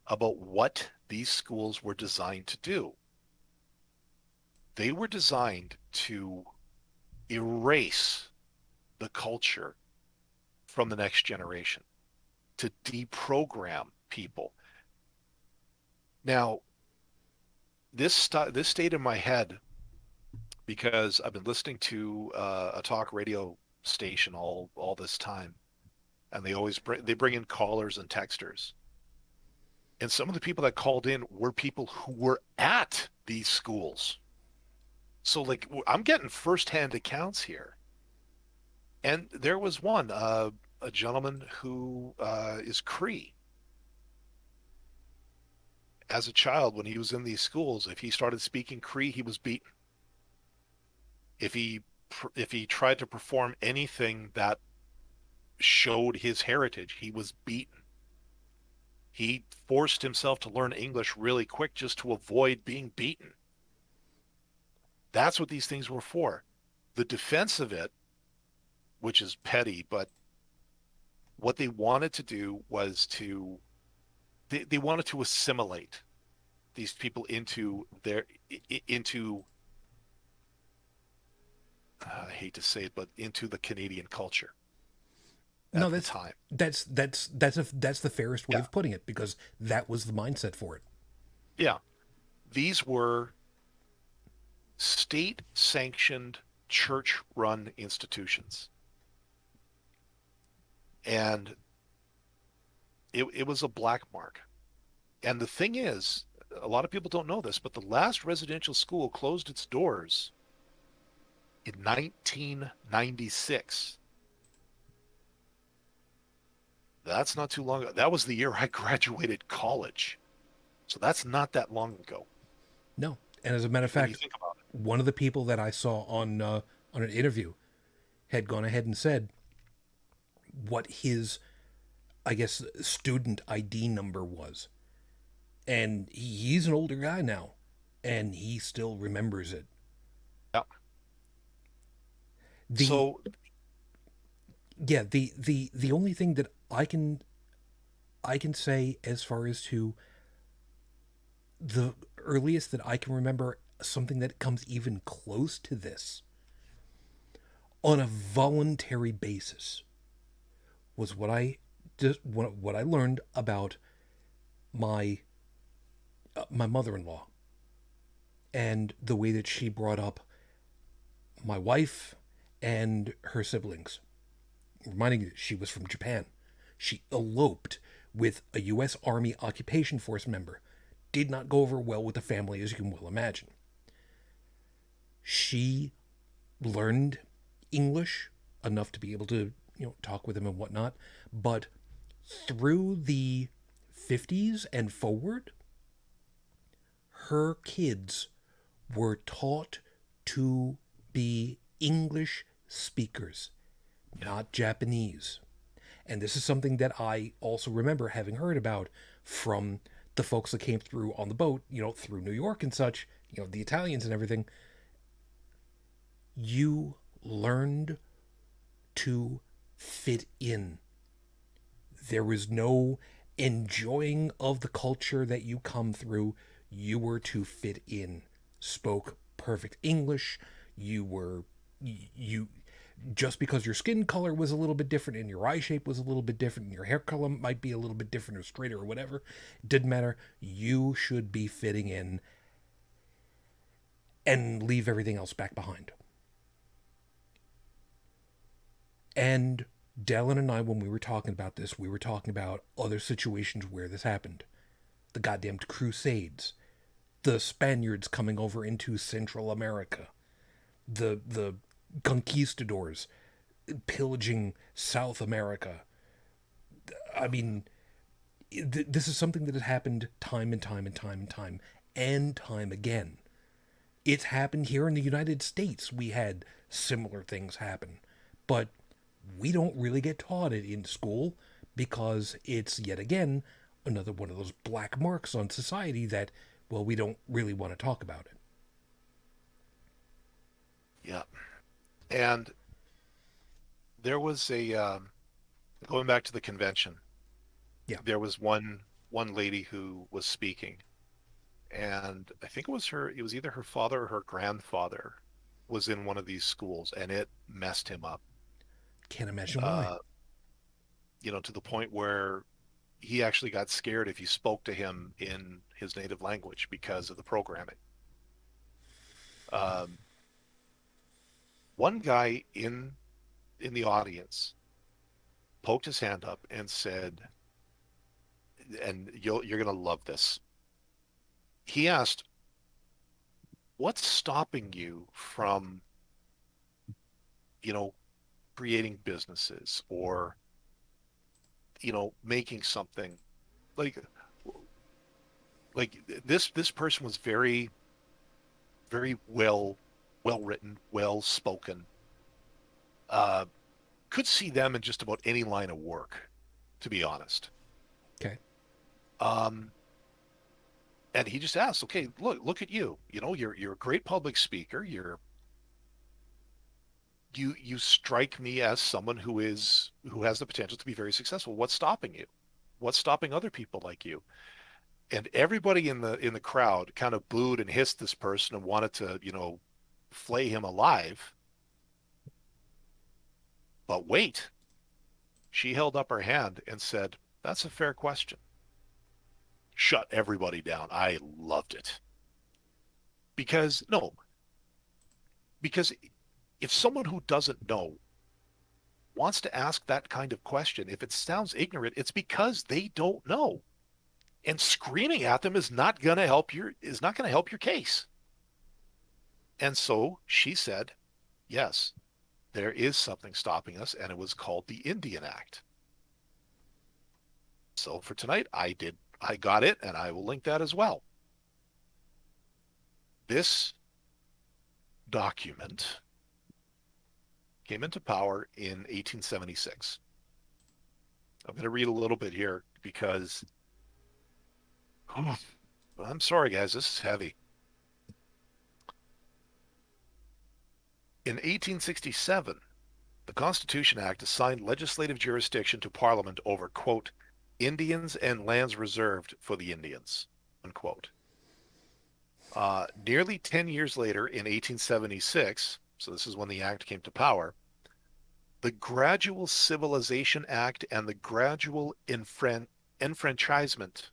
about what these schools were designed to do. They were designed to erase the culture from the next generation, to deprogram people. Now, this stayed in my head because I've been listening to a talk radio station all this time, and they bring in callers and texters. And some of the people that called in were people who were at these schools. So like I'm getting firsthand accounts here. And there was one, a gentleman who is Cree. As a child, when he was in these schools, if he started speaking Cree, he was beaten. If he tried to perform anything that showed his heritage, he was beaten. He forced himself to learn English really quick just to avoid being beaten. That's what these things were for. The defense of it, which is petty, but what they wanted to do was they wanted to assimilate these people into I hate to say it, but into the Canadian culture at No, the time. that's the fairest way Yeah. of putting it, because that was the mindset for it. Yeah. These were state-sanctioned, church-run institutions. And it was a black mark. And the thing is, a lot of people don't know this, but the last residential school closed its doors in 1996. That's not too long ago. That was the year I graduated college. So that's not that long ago No. And as a matter of when you fact, think about it. one of the people that I saw on an interview had gone ahead and said what his, I guess, student ID number was. And he's an older guy now, and he still remembers it. Yeah. The So yeah, the only thing that I can say as far as to the earliest that I can remember something that comes even close to this on a voluntary basis was what I learned about my my mother-in-law and the way that she brought up my wife and her siblings. Reminding you that she was from Japan. She eloped with a U.S. Army occupation force member. Did not go over well with the family, as you can well imagine. She learned English enough to be able to, talk with him and whatnot. But through the 50s and forward, her kids were taught to be English speakers, not Japanese. And this is something that I also remember having heard about from the folks that came through on the boat, through New York and such, the Italians and everything. You learned to fit in. There was no enjoying of the culture that you come through. You were to fit in. Spoke perfect English. You just because your skin color was a little bit different and your eye shape was a little bit different and your hair color might be a little bit different or straighter or whatever, it didn't matter. You should be fitting in and leave everything else back behind. And Dallin and I, when we were talking about this, we were talking about other situations where this happened. The goddamned Crusades, the Spaniards coming over into Central America, the conquistadors pillaging South America. I mean, this is something that has happened time and time and time and time and time again. It's happened here in the United States. We had similar things happen, but we don't really get taught it in school because it's yet again another one of those black marks on society that, well, we don't really want to talk about it. yeah. And there was going back to the convention, Yeah. there was one lady who was speaking, and I think it was either her father or her grandfather was in one of these schools, and it messed him up. Can't imagine why. Uh, to the point where he actually got scared if you spoke to him in his native language because of the programming. Um, One guy in the audience poked his hand up and said, and you're going to love this. He asked, "What's stopping you from, you know, creating businesses or, making something like this person was very, very well written, well spoken. Uh, could see them in just about any line of work, to be honest. Okay. Um, and he just asked, okay, look at you. You're a great public speaker. You strike me as someone who has the potential to be very successful. What's stopping you? What's stopping other people like you?" And everybody in the crowd kind of booed and hissed this person and wanted to, flay him alive. But wait, she held up her hand and said, "That's a fair question." Shut everybody down. I loved it. Because, no, because if someone who doesn't know wants to ask that kind of question, if it sounds ignorant, it's because they don't know. And screaming at them is not going to help your case. And so she said, yes, there is something stopping us, and it was called the Indian Act. So for tonight, I got it, and I will link that as well. This document came into power in 1876. I'm going to read a little bit here because I'm sorry, guys, this is heavy. In 1867, the Constitution Act assigned legislative jurisdiction to Parliament over, quote, Indians and lands reserved for the Indians, unquote. Nearly 10 years later, in 1876, so this is when the act came to power, the Gradual Civilization Act and the Gradual Enfranchisement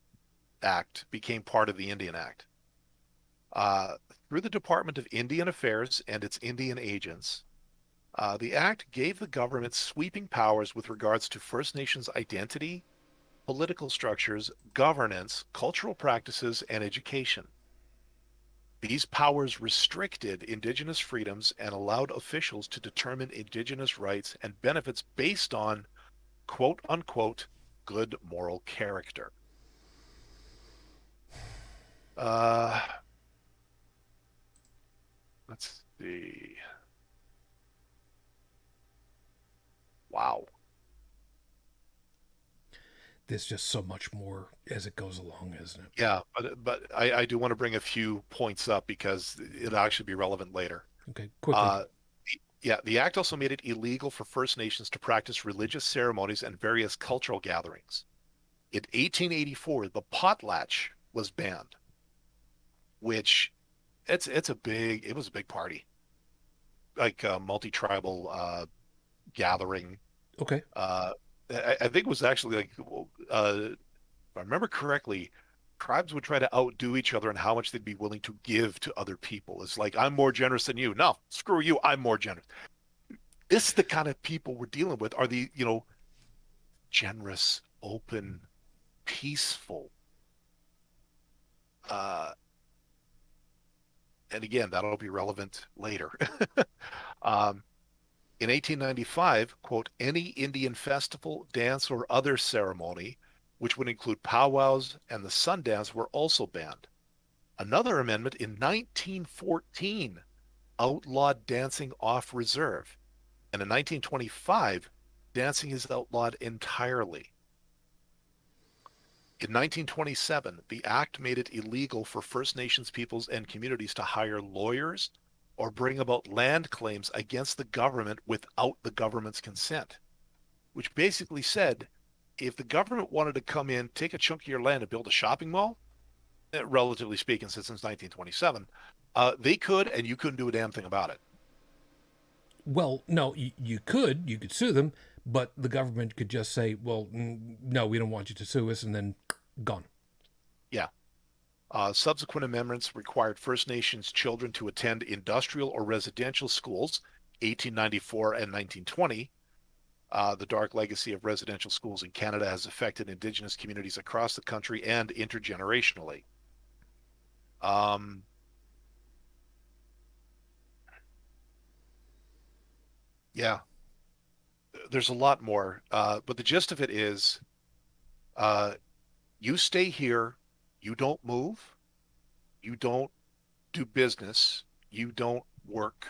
Act became part of the Indian Act. Through the Department of Indian Affairs and its Indian agents, the act gave the government sweeping powers with regards to First Nations identity, political structures, governance, cultural practices, and education. These powers restricted Indigenous freedoms and allowed officials to determine Indigenous rights and benefits based on quote unquote good moral character. Let's see. Wow. There's just so much more as it goes along, isn't it? Yeah, but I do want to bring a few points up because it'll actually be relevant later. Okay, quickly. Uh, yeah, the act also made it illegal for First Nations to practice religious ceremonies and various cultural gatherings. In 1884, the potlatch was banned, which it was a big party, like a multi-tribal gathering. Okay. I think it was actually like, if I remember correctly, tribes would try to outdo each other in how much they'd be willing to give to other people. It's like, I'm more generous than you. No, screw you. I'm more generous. This is the kind of people we're dealing with are the, generous, open, peaceful. Uh, and again, that'll be relevant later. um, in 1895, quote, any Indian festival, dance, or other ceremony, which would include powwows and the sun dance, were also banned. Another amendment in 1914 outlawed dancing off reserve. And in 1925, dancing is outlawed entirely. In 1927, the act made it illegal for First Nations peoples and communities to hire lawyers or bring about land claims against the government without the government's consent, which basically said if the government wanted to come in, take a chunk of your land and build a shopping mall, relatively speaking, since 1927, they could, and you couldn't do a damn thing about it. Well, no, you could sue them, but the government could just say, well, no, we don't want you to sue us, and then gone. Yeah. Subsequent amendments required First Nations children to attend industrial or residential schools, 1894 and 1920. The dark legacy of residential schools in Canada has affected Indigenous communities across the country and intergenerationally. Yeah, there's a lot more, but the gist of it is uh, you stay here, you don't move, you don't do business, you don't work,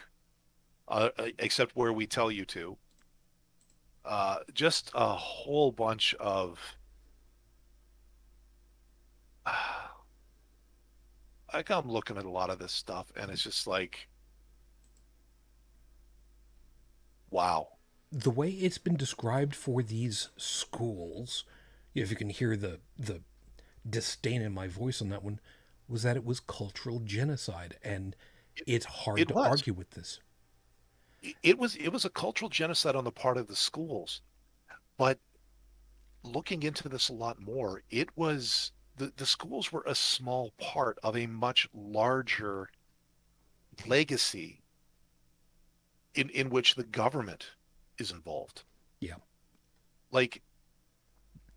except where we tell you to. Just a whole bunch of like I'm looking at a lot of this stuff and it's just like, wow. The way it's been described for these schools, if you can hear the disdain in my voice on that one, was that it was cultural genocide, and it's hard It to was. argue with this. It was a cultural genocide on the part of the schools. But looking into this a lot more, it was the schools were a small part of a much larger legacy in which the government is involved. Yeah. Like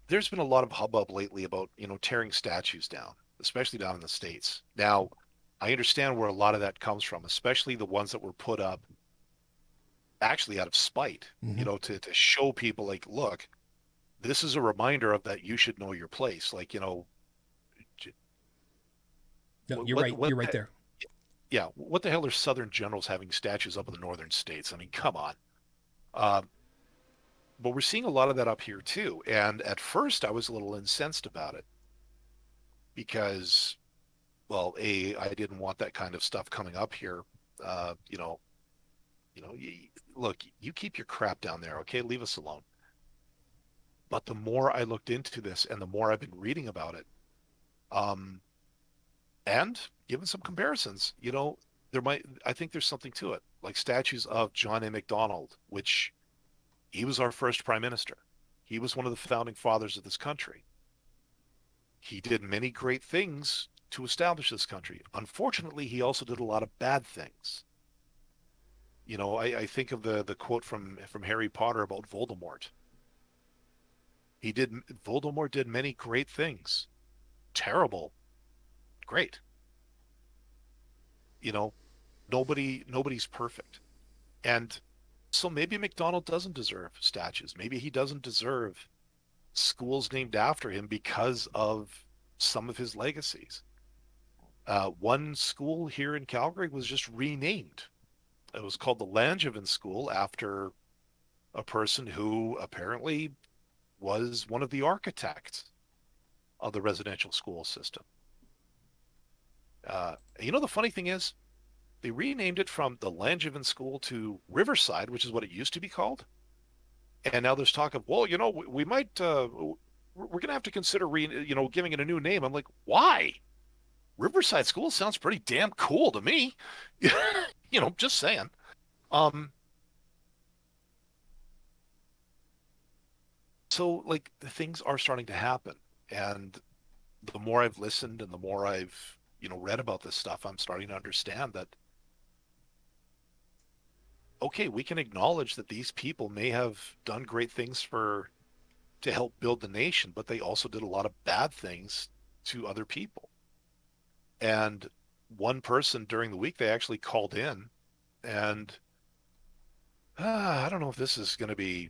there's been a lot of hubbub lately about, tearing statues down, especially down in the States. Now, I understand where a lot of that comes from, especially the ones that were put up actually out of spite, Mm-hmm. to show people like, look, this is a reminder of that you should know your place. Like, No, you're what right. what You're right there. yeah, what the hell are Southern generals having statues up in the northern states? I mean, come on. Uh, but we're seeing a lot of that up here too. And at first, I was a little incensed about it because, well, I didn't want that kind of stuff coming up here. Uh, you know, look, you keep your crap down there, okay? Leave us alone. But the more I looked into this and the more I've been reading about it, um, and given some comparisons, I think there's something to it. Like statues of John A. Macdonald, which he was our first prime minister. He was one of the founding fathers of this country. He did many great things to establish this country. Unfortunately, he also did a lot of bad things. I think of the quote from Harry Potter about Voldemort. Voldemort did many great things. Terrible, great. You know, nobody's perfect. And so maybe McDonald doesn't deserve statues. Maybe he doesn't deserve schools named after him because of some of his legacies. One school here in Calgary was just renamed. It was called the Langevin School after a person who apparently was one of the architects of the residential school system. The funny thing is, they renamed it from the Langevin School to Riverside, which is what it used to be called. And now there's talk of, well, we might, we're going to have to consider, giving it a new name. I'm like, why? Riverside School sounds pretty damn cool to me. Just saying. Um, so like the things are starting to happen. And the more I've listened and the more I've, read about this stuff, I'm starting to understand that, okay, we can acknowledge that these people may have done great things to help build the nation, but they also did a lot of bad things to other people. And one person during the week, they actually called in and I don't know if this is going to be.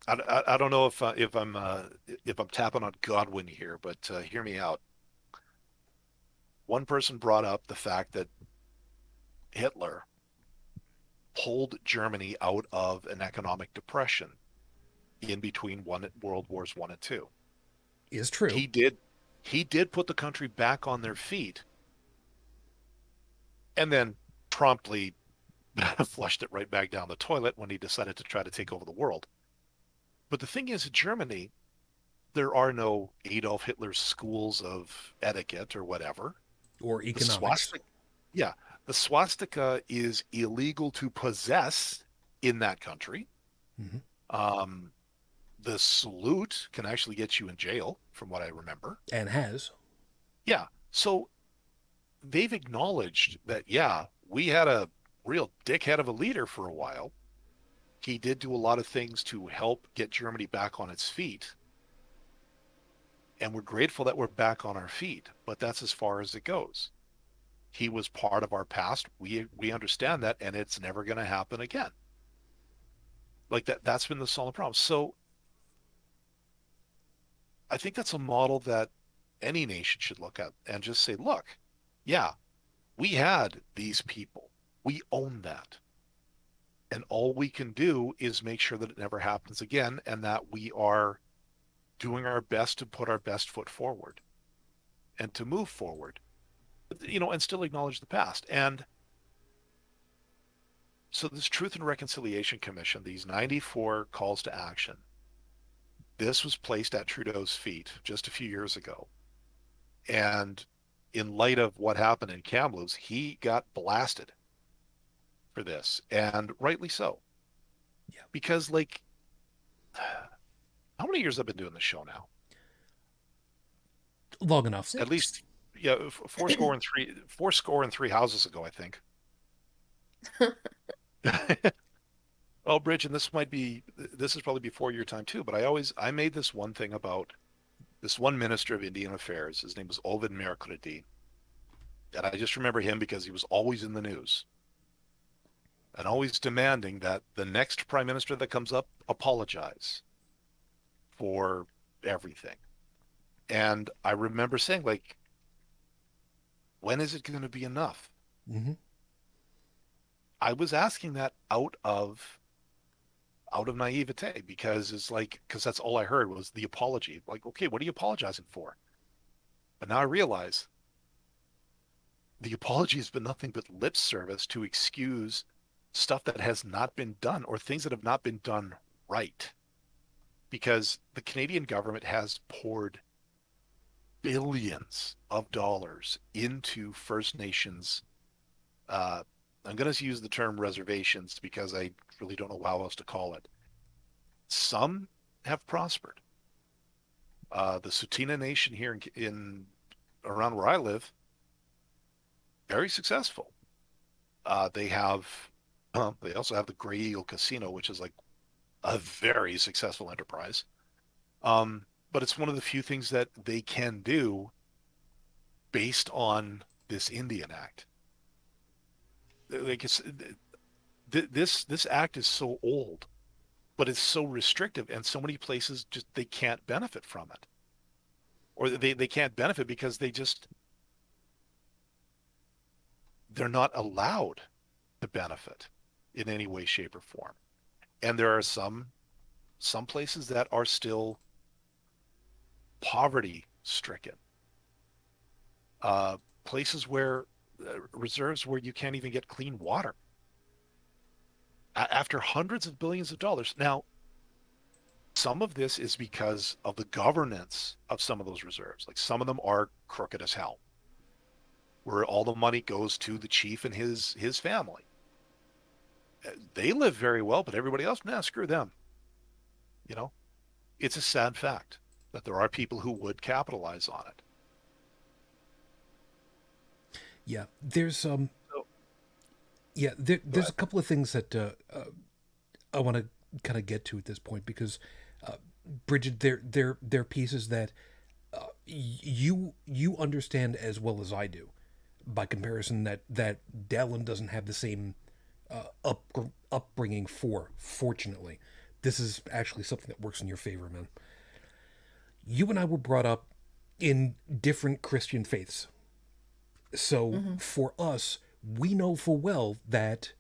I don't know if I'm tapping on Godwin here, but hear me out. One person brought up the fact that Hitler pulled Germany out of an economic depression in between World Wars One and Two. Is true. He did put the country back on their feet, and then promptly flushed it right back down the toilet when he decided to try to take over the world. But the thing is, in Germany, there are no Adolf Hitler schools of etiquette or whatever. Or The economics. swastika, yeah, the swastika is illegal to possess in that country. Hmm. Um, the salute can actually get you in jail, from what I remember. And has. Yeah, so they've acknowledged that, yeah, we had a real dickhead of a leader for a while. He did do a lot of things to help get Germany back on its feet. And we're grateful that we're back on our feet, but that's as far as it goes. He was part of our past. We understand that, and it's never going to happen again. Like that's been the solid problem. So I think that's a model that any nation should look at and just say, look, yeah, we had these people. We own that. And all we can do is make sure that it never happens again and that we are doing our best to put our best foot forward and to move forward, and still acknowledge the past. And so this Truth and Reconciliation Commission, these 94 calls to action, this was placed at Trudeau's feet just a few years ago. And in light of what happened in Kamloops, he got blasted for this, and rightly so. Yeah. Because, like, how many years have I been doing this show now? Long enough. At least, yeah, four score and three houses ago, I think. Oh, Bridge, and this is probably before your time too, but I made this one thing about this one minister of Indian Affairs. His name was Ovid Mercredi. And I just remember him because he was always in the news. and always demanding that the next prime minister that comes up apologize for everything. And I remember saying, like, when is it going to be enough? Mm-hmm. I was asking that out of naivete, because it's like, because that's all I heard was the apology. Like, okay, what are you apologizing for? But now I realize the apology has been nothing but lip service to excuse stuff that has not been done, or things that have not been done right. Because the Canadian government has poured billions of dollars into First Nations. Uh, I'm going to use the term reservations because I really don't know how else to call it. Some have prospered. The Tsuut'ina Nation here in around where I live, very successful. They have, they also have the Grey Eagle Casino, which is like a very successful enterprise. But it's one of the few things that they can do based on this Indian Act. Like this act is so old, but it's so restrictive, and so many places just they can't benefit from it, or they can't benefit because they're not allowed to benefit in any way, shape, or form. And there are some places that are still poverty stricken, places where reserves where you can't even get clean water after hundreds of billions of dollars. Now, some of this is because of the governance of some of those reserves. Like, some of them are crooked as hell, where all the money goes to the chief and his family. They live very well, but everybody else, nah, screw them. You know, it's a sad fact that there are people who would capitalize on it. Yeah, there's So, go there's a ahead. couple of things that I want to kind of get to at this point because uh, Bridget, they're pieces that you understand as well as I do. By comparison, that Dallin doesn't have the same upbringing for. Fortunately, this is actually something that works in your favor, man. You and I were brought up in different Christian faiths, so Mm-hmm. for us, we know full well that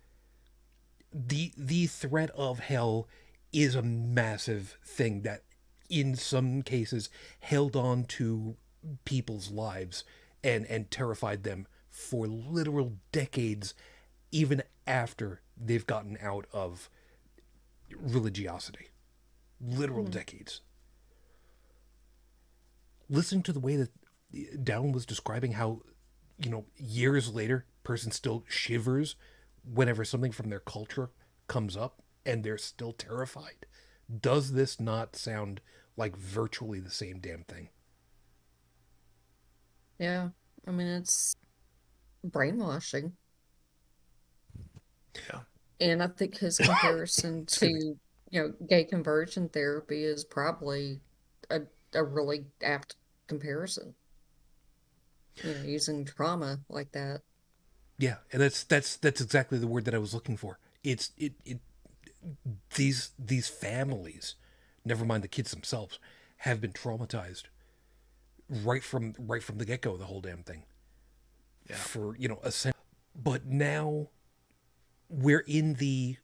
the threat of hell is a massive thing that in some cases held on to people's lives and terrified them for literal decades even after they've gotten out of religiosity. Literal Mm-hmm. decades. Listening to the way that Down was describing how, years later, person still shivers whenever something from their culture comes up and they're still terrified. Does this not sound like virtually the same damn thing? Yeah. I mean, it's brainwashing. Yeah. And I think his comparison to, Excuse me. gay conversion therapy is probably a, a really apt comparison, using trauma like that. Yeah, and that's exactly the word that I was looking for. It these families, never mind the kids themselves, have been traumatized right from the get go. The whole damn thing Yeah. for a sense. But now we're in the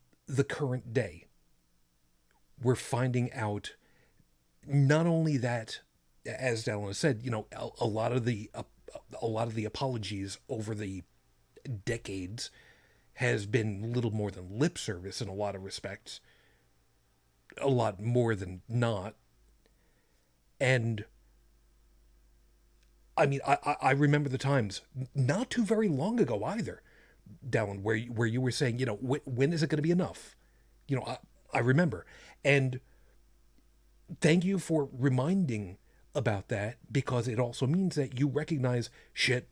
current day. We're finding out not only that, as Dallin said, a lot of the apologies over the decades has been little more than lip service in a lot of respects, a lot more than not. And I mean, I remember the times not too very long ago either, Dallin, where you were saying, when is it going to be enough? I remember, and thank you for reminding about that because it also means that you recognize shit.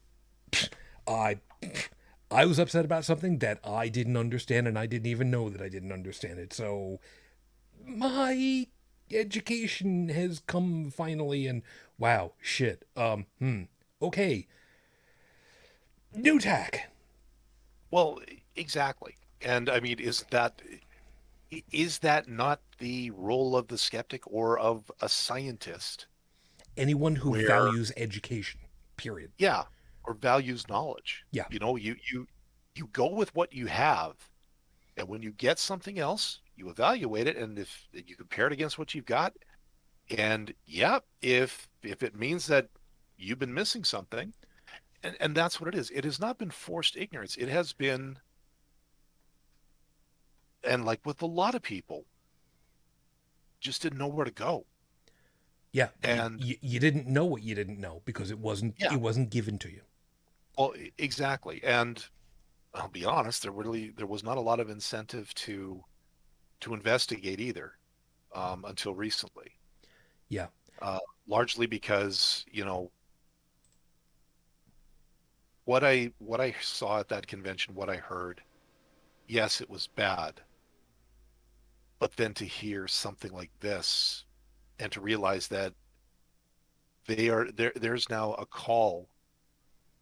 I I was upset about something that I didn't understand and I didn't even know that I didn't understand it. So my education has come finally and wow, shit. Okay. New tack. Well, exactly. And I mean, is that not the role of the skeptic or of a scientist Anyone who where, values education, period. yeah, or values knowledge? Yeah. You go with what you have, and when you get something else, you evaluate it, and if you compare it against what you've got, and yeah, if it means that you've been missing something, and that's what it is. It has not been forced ignorance. It has been, and like with a lot of people, just didn't know where to go. Yeah, And you didn't know what you didn't know because yeah, it wasn't given to you. well, exactly. And I'll be honest, there was not a lot of incentive to investigate either, until recently. Yeah. Uh, Largely because, what I saw at that convention, what I heard, yes, it was bad, but then to hear something like this and to realize that there's now a call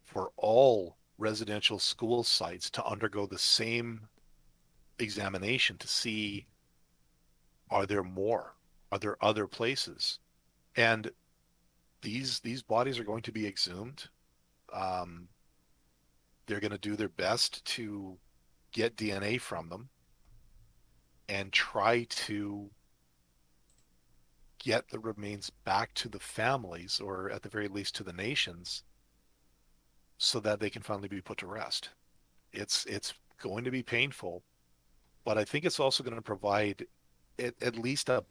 for all residential school sites to undergo the same examination to see, are there more? Are there other places? And these bodies are going to be exhumed. Um, they're going to do their best to get DNA from them and try to get the remains back to the families, or at the very least to the nations, so that they can finally be put to rest. It's going to be painful, but I think it's also going to provide at least a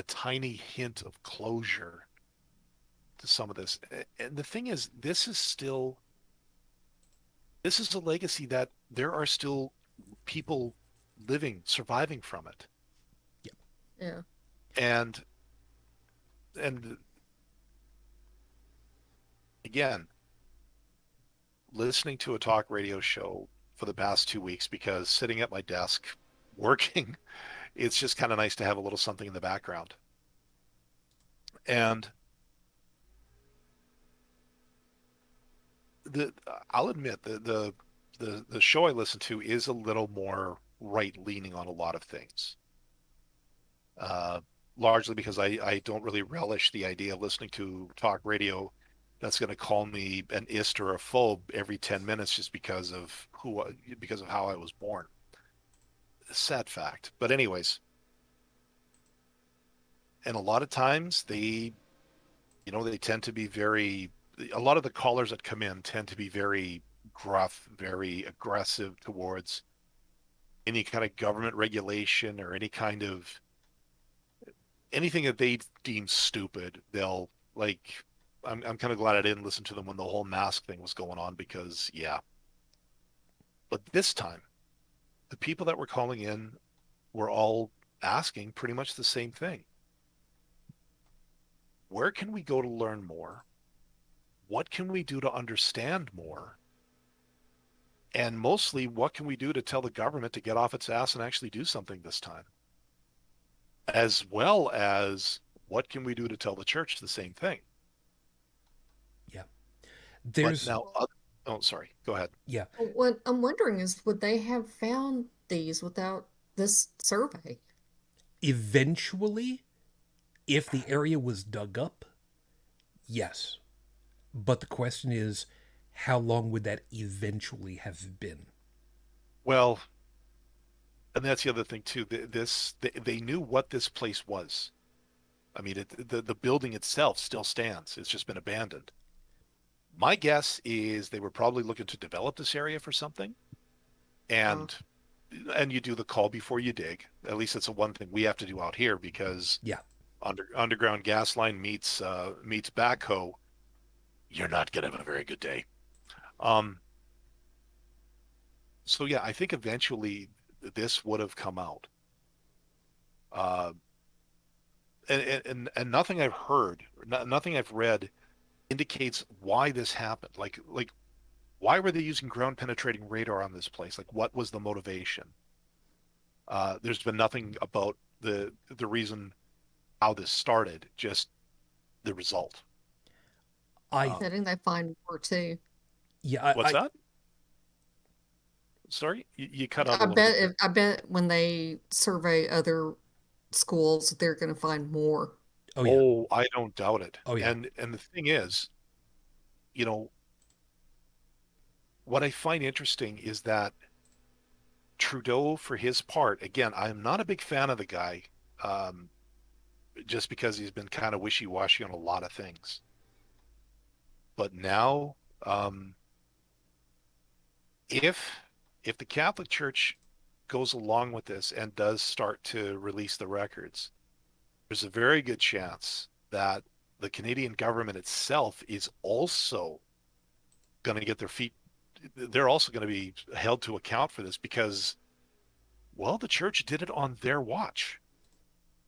tiny hint of closure to some of this. And the thing is, this is a legacy that there are still people living, surviving from it. Yeah. Yeah. And and again, listening to a talk radio show for the past 2 weeks, because sitting at my desk working, it's just kind of nice to have a little something in the background. And the I'll admit the show I listen to is a little more right leaning on a lot of things. Uh, Largely because I don't really relish the idea of listening to talk radio that's going to call me an ist or a phobe every 10 minutes just because of how I was born. Sad fact. But anyways, and a lot of times they tend to be a lot of the callers that come in tend to be very gruff, very aggressive towards any kind of government regulation or any kind of anything that they deem stupid. They'll like I'm kind of glad I didn't listen to them when the whole mask thing was going on, because yeah. But this time, the people that were calling in were all asking pretty much the same thing. Where can we go to learn more? What can we do to understand more? And mostly, what can we do to tell the government to get off its ass and actually do something this time? As well as, what can we do to tell the church the same thing? Yeah. But There's now, oh, sorry, go ahead. yeah. What I'm wondering is, would they have found these without this survey? Eventually, if the area was dug up, yes. But the question is, how long would that eventually have been? Well, and that's the other thing too. They knew what this place was. I mean, the building itself still stands. It's just been abandoned. My guess is they were probably looking to develop this area for something, Uh, and you do the call before you dig. At least it's the one thing we have to do out here, because Yeah. underground gas line meets backhoe, you're not gonna have a very good day. Um, so yeah, I think eventually this would have come out. Uh, and nothing I've heard, nothing I've read indicates why this happened. Like why were they using ground penetrating radar on this place? Like, what was the motivation? There's been nothing about the reason how this started, just the result. I Um, I think they find more too. yeah, what's that? Sorry, you cut out a I little bit bet there. I bet when they survey other schools, they're going to find more. Oh yeah. Oh, I don't doubt it. Oh yeah. And the thing is, you know, what I find interesting is that Trudeau, for his part, again, I'm not a big fan of the guy, um, just because he's been kind of wishy-washy on a lot of things. But now, um, if if the Catholic Church goes along with this and does start to release the records, there's a very good chance that the Canadian government itself is also going to get their feet. They're also going to be held to account for this because, well, the church did it on their watch.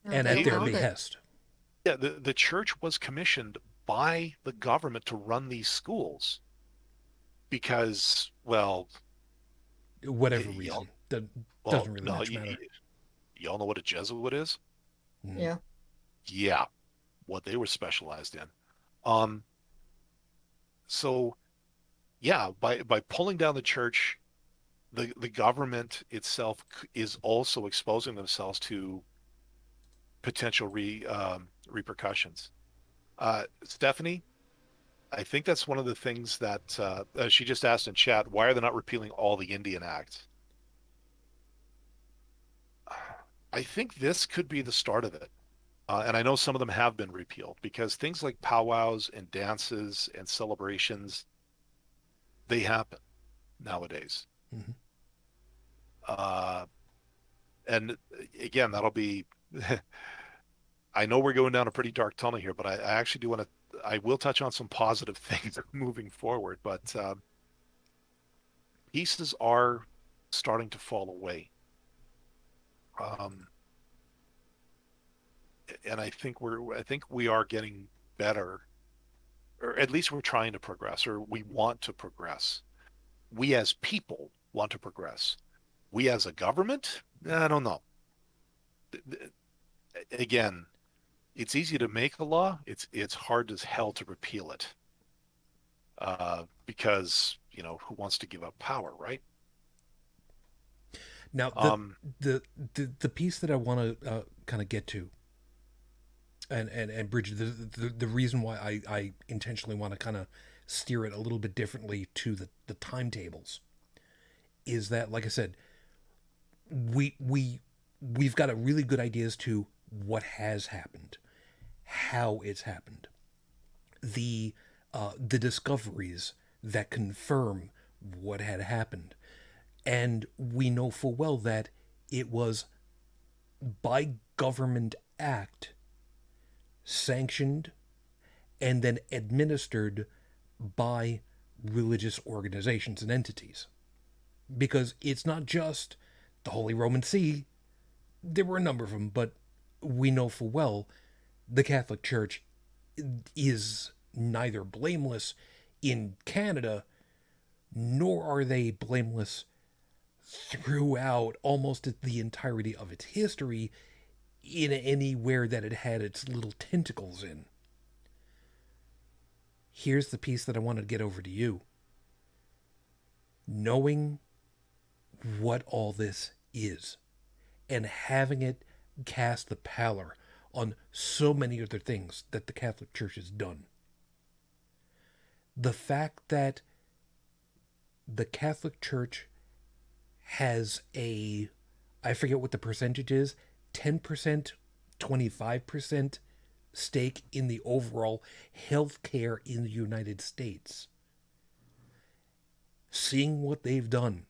Yeah, And they at their allowed it. behest. Yeah, the church was commissioned by the government to run these schools because, well, Whatever y'all, reason. That well, doesn't really no, much matter. y'all know what a Jesuit is? Mm. Yeah. Yeah, what they were specialized in. Um, so yeah, by pulling down the church, the government itself is also exposing themselves to potential repercussions. Stephanie, I think that's one of the things that she just asked in chat. Why are they not repealing all the Indian Act? I think this could be the start of it. And I know some of them have been repealed because things like powwows and dances and celebrations, they happen nowadays. Hmm. Uh, and again, that'll be, I know we're going down a pretty dark tunnel here, but I actually do want to, I will touch on some positive things moving forward, but pieces are starting to fall away. Um, and I think we are getting better, or at least we're trying to progress, or we want to progress. We as people want to progress. We as a government, I don't know. Again, it's easy to make a law. It's hard as hell to repeal it, because who wants to give up power, right? Now Um, the piece that I want to kind of get to, and Bridget, the reason why I intentionally want to kind of steer it a little bit differently to the timetables is that, like I said, we've got a really good idea as to what has happened, how it's happened, the discoveries that confirm what had happened, and we know full well that it was by government act sanctioned and then administered by religious organizations and entities. Because it's not just the Holy Roman See, there were a number of them, but we know full well the Catholic Church is neither blameless in Canada, nor are they blameless throughout almost the entirety of its history in anywhere that it had its little tentacles in. Here's the piece that I wanted to get over to you. Knowing what all this is and having it cast the pallor on so many other things that the Catholic Church has done. The fact that the Catholic Church has I forget what the percentage is, 10%, 25% stake in the overall healthcare in the United States. Seeing what they've done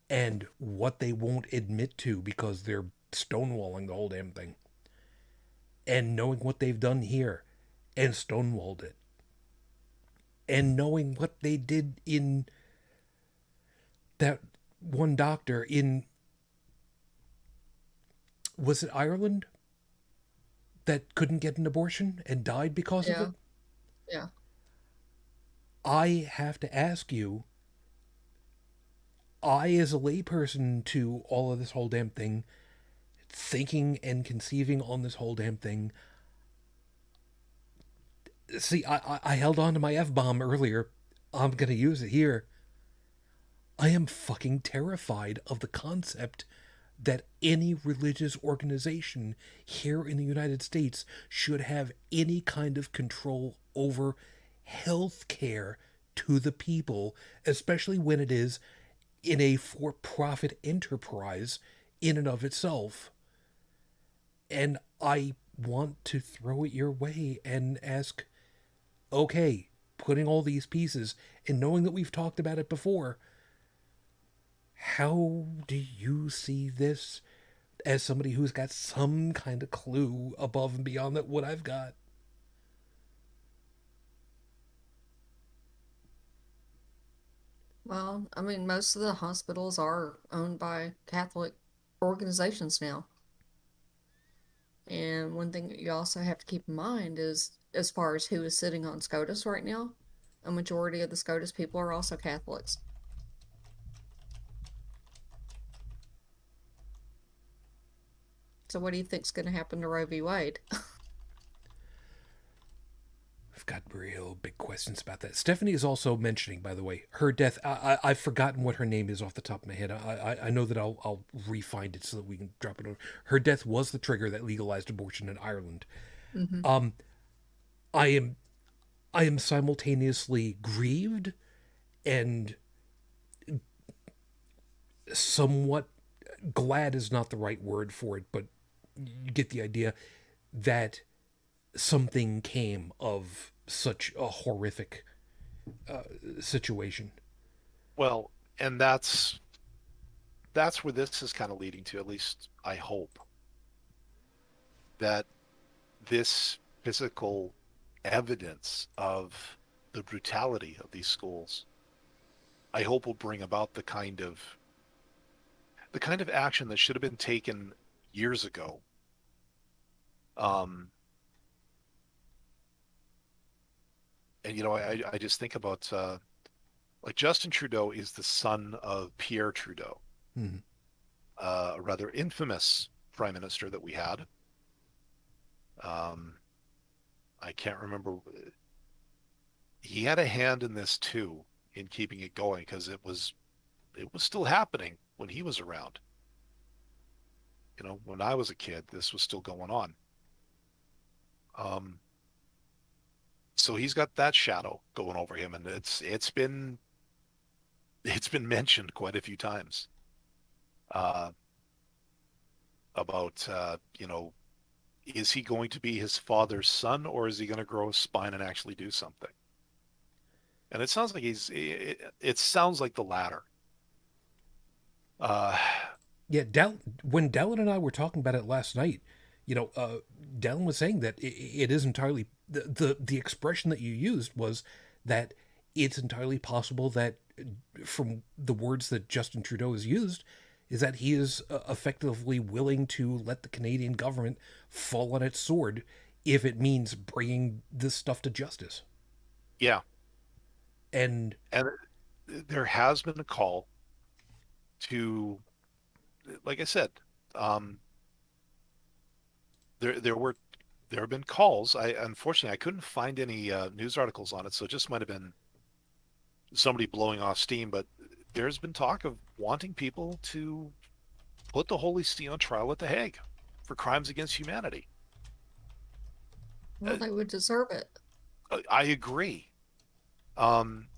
and what they won't admit to because they're stonewalling the whole damn thing. And knowing what they've done here and stonewalled it. And knowing what they did in that one doctor in, was it Ireland, that couldn't get an abortion and died because of Yeah. it? Yeah. I have to ask you, I as a layperson to all of this whole damn thing, thinking and conceiving on this whole damn thing. See, I held on to my F bomb earlier. I'm going to use it here. I am fucking terrified of the concept that any religious organization here in the United States should have any kind of control over health care to the people, especially when it is in a for profit enterprise in and of itself. And I want to throw it your way and ask, okay, putting all these pieces and knowing that we've talked about it before, how do you see this as somebody who's got some kind of clue above and beyond that what I've got? Well, I mean, most of the hospitals are owned by Catholic organizations now. And one thing that you also have to keep in mind is, as far as who is sitting on SCOTUS right now, a majority of the SCOTUS people are also Catholics. So what do you think's going to happen to Roe v. Wade? I've got real big questions about that. Stephanie is also mentioning, by the way, her death. I've forgotten what her name is off the top of my head. I know that I'll re-find it so that we can drop it over. Her death was the trigger that legalized abortion in Ireland. Mm-hmm. I am I am simultaneously grieved and somewhat glad is not the right word for it, but you get the idea that something came of such a horrific situation. Well, and that's where this is kind of leading to, at least I hope, that this physical evidence of the brutality of these schools, I hope will bring about the kind of action that should have been taken years ago. Um, and I just think about like Justin Trudeau is the son of Pierre Trudeau, Hmm. a rather infamous prime minister that we had. Um, I can't remember. He had a hand in this too, in keeping it going because it was still happening when he was around. When I was a kid, this was still going on. Um, so he's got that shadow going over him, and it's been mentioned quite a few times uh, about is he going to be his father's son, or is he going to grow a spine and actually do something? And it sounds like it sounds like the latter. Uh, Yeah, when Dallin and I were talking about it last night, you know, uh, Dallin was saying that it is entirely the expression that you used was that it's entirely possible that from the words that Justin Trudeau has used is that he is effectively willing to let the Canadian government fall on its sword if it means bringing this stuff to justice. yeah, And and there has been a call to, like I said, um, there have been calls. I unfortunately I couldn't find any news articles on it, so it just might have been somebody blowing off steam. But there's been talk of wanting people to put the Holy See on trial at The Hague for crimes against humanity. Well, Uh, they would deserve it. I agree. Um,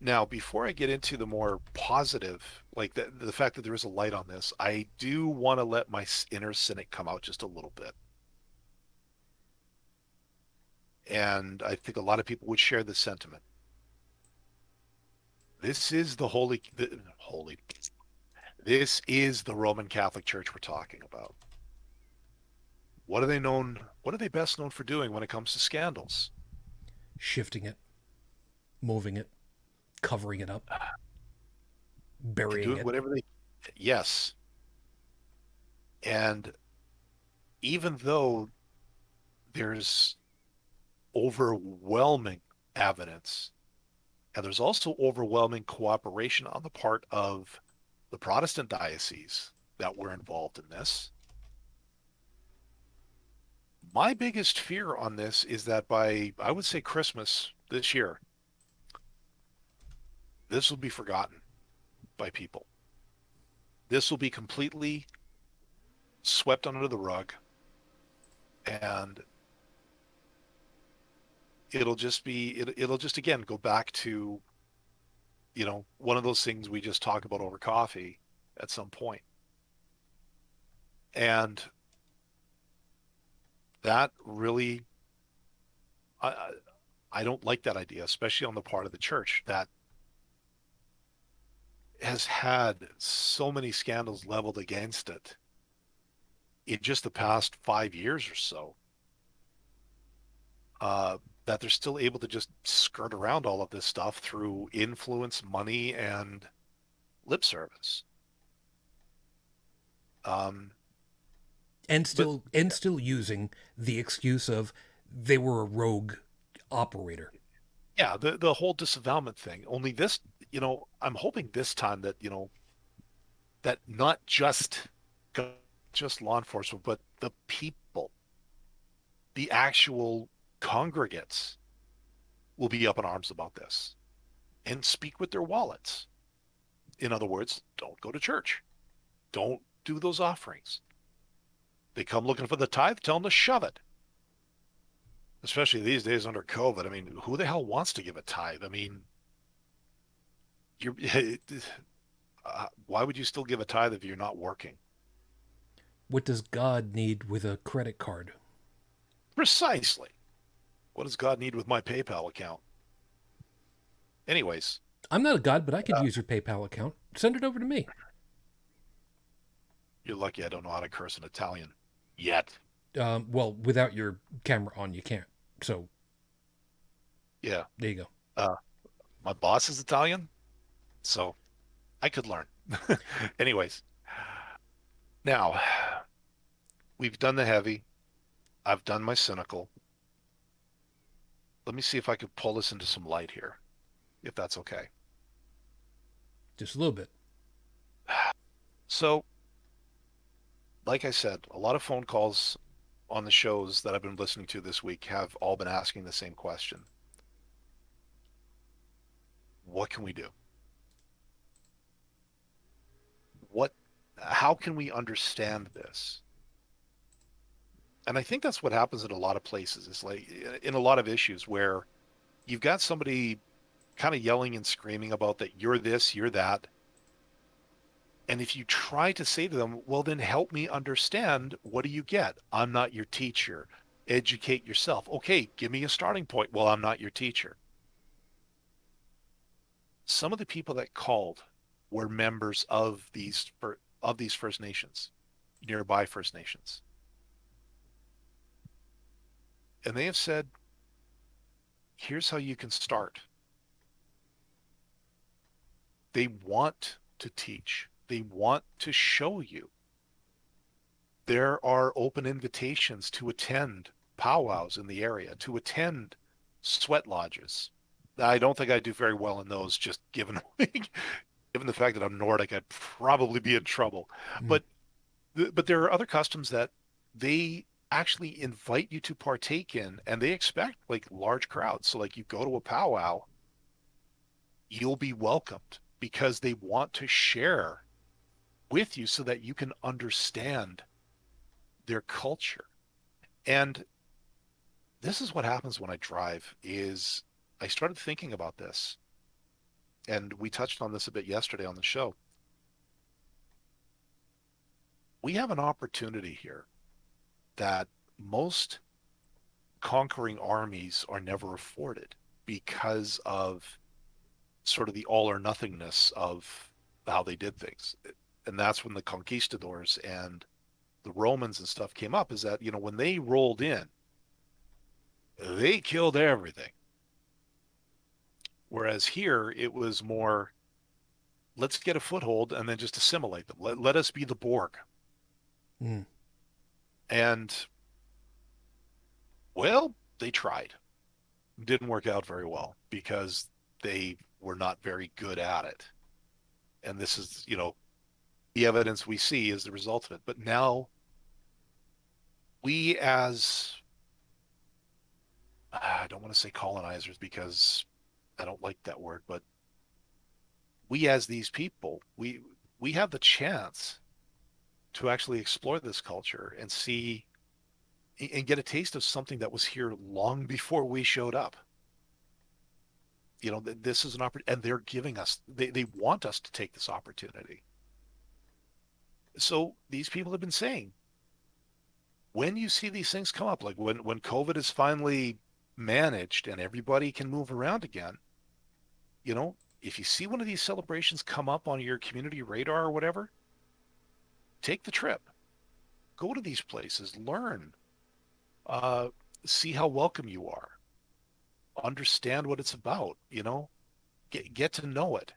Now, before I get into the more positive, like the fact that there is a light on this, I do want to let my inner cynic come out just a little bit. And I think a lot of people would share this sentiment. This is this is the Roman Catholic Church we're talking about. What are they known? What are they best known for doing when it comes to scandals? shifting it, moving it, covering it up, And burying doing it. whatever they, yes. And even though there's overwhelming evidence, and there's also overwhelming cooperation on the part of the Protestant diocese that were involved in this. My biggest fear on this is that by, I would say, Christmas this year, this will be forgotten by people. This will be completely swept under the rug, and it'll just again go back to, one of those things we just talk about over coffee at some point. And that really, I, I don't like that idea, especially on the part of the church that has had so many scandals leveled against it in just the past 5 years or so, uh, that they're still able to just skirt around all of this stuff through influence, money, and lip service. Um, And but still using the excuse of they were a rogue operator. yeah, the whole disavowalment thing. Only this, I'm hoping this time that, that not just law enforcement, but the people, the actual congregates will be up in arms about this and speak with their wallets. In other words, don't go to church. Don't do those offerings. They come looking for the tithe, tell them to shove it. Especially these days under COVID. I mean, who the hell wants to give a tithe? I mean, you're why would you still give a tithe if you're not working? What does God need with a credit card? Precisely. What does God need with my PayPal account? Anyways, I'm not a god, but I could use your PayPal account. Send it over to me. you're lucky I don't know how to curse in Italian yet. Well, without your camera on, you can't. So Yeah. there you go. Uh, my boss is Italian, so I could learn. Anyways, now we've done the heavy. I've done my cynical. Let me see if I could pull this into some light here, if that's okay. Just a little bit. So, like I said, a lot of phone calls on the shows that I've been listening to this week have all been asking the same question. What can we do? What, how can we understand this? And I think that's what happens in a lot of places. It's like in a lot of issues where you've got somebody kind of yelling and screaming about that you're this, you're that. And if you try to say to them, well, then help me understand, what do you get? I'm not your teacher. Educate yourself. Okay, give me a starting point. Well, I'm not your teacher. Some of the people that called were members of these First Nations, nearby First Nations. And they have said, here's how you can start. They want to teach. They want to show you. There are open invitations to attend powwows in the area, to attend sweat lodges. I don't think I do very well in those, just given given the fact that I'm Nordic, I'd probably be in trouble. Mm. But but there are other customs that they actually invite you to partake in, and they expect like large crowds. So like you go to a powwow, you'll be welcomed because they want to share with you so that you can understand their culture. And this is what happens when I drive is I started thinking about this, and we touched on this a bit yesterday on the show. We have an opportunity here that most conquering armies are never afforded because of sort of the all or nothingness of how they did things. And that's when the conquistadors and the Romans and stuff came up, is that, when they rolled in, they killed everything. Whereas here it was more, let's get a foothold and then just assimilate them. Let us be the Borg. Mm. And well, they tried. Didn't work out very well because they were not very good at it. And this is, the evidence we see is the result of it. But now we as, I don't want to say colonizers because I don't like that word, but we as these people, we have the chance to actually explore this culture and see and get a taste of something that was here long before we showed up. This is an opportunity, and they're giving us, they want us to take this opportunity. So these people have been saying, when you see these things come up, like when COVID is finally managed and everybody can move around again, if you see one of these celebrations come up on your community radar or whatever, take the trip, go to these places, learn, uh, see how welcome you are, understand what it's about, get to know it.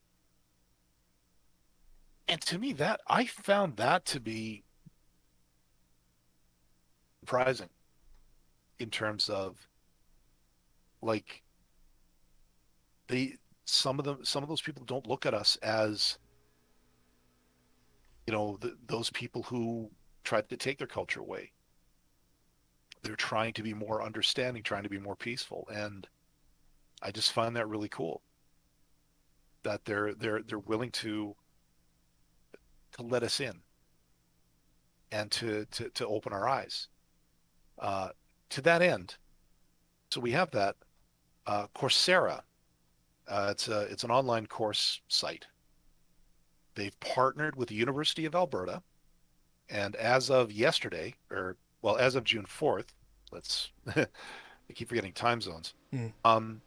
And to me, that I found that to be surprising in terms of like they some of those people don't look at us as those people who tried to take their culture away. They're trying to be more understanding, trying to be more peaceful, and I just find that really cool that they're willing to let us in and to open our eyes. Uh, to that end, so we have that Coursera. It's an online course site. They've partnered with the University of Alberta, and as of yesterday, or well, as of June 4th, let's I keep forgetting time zones. Mm.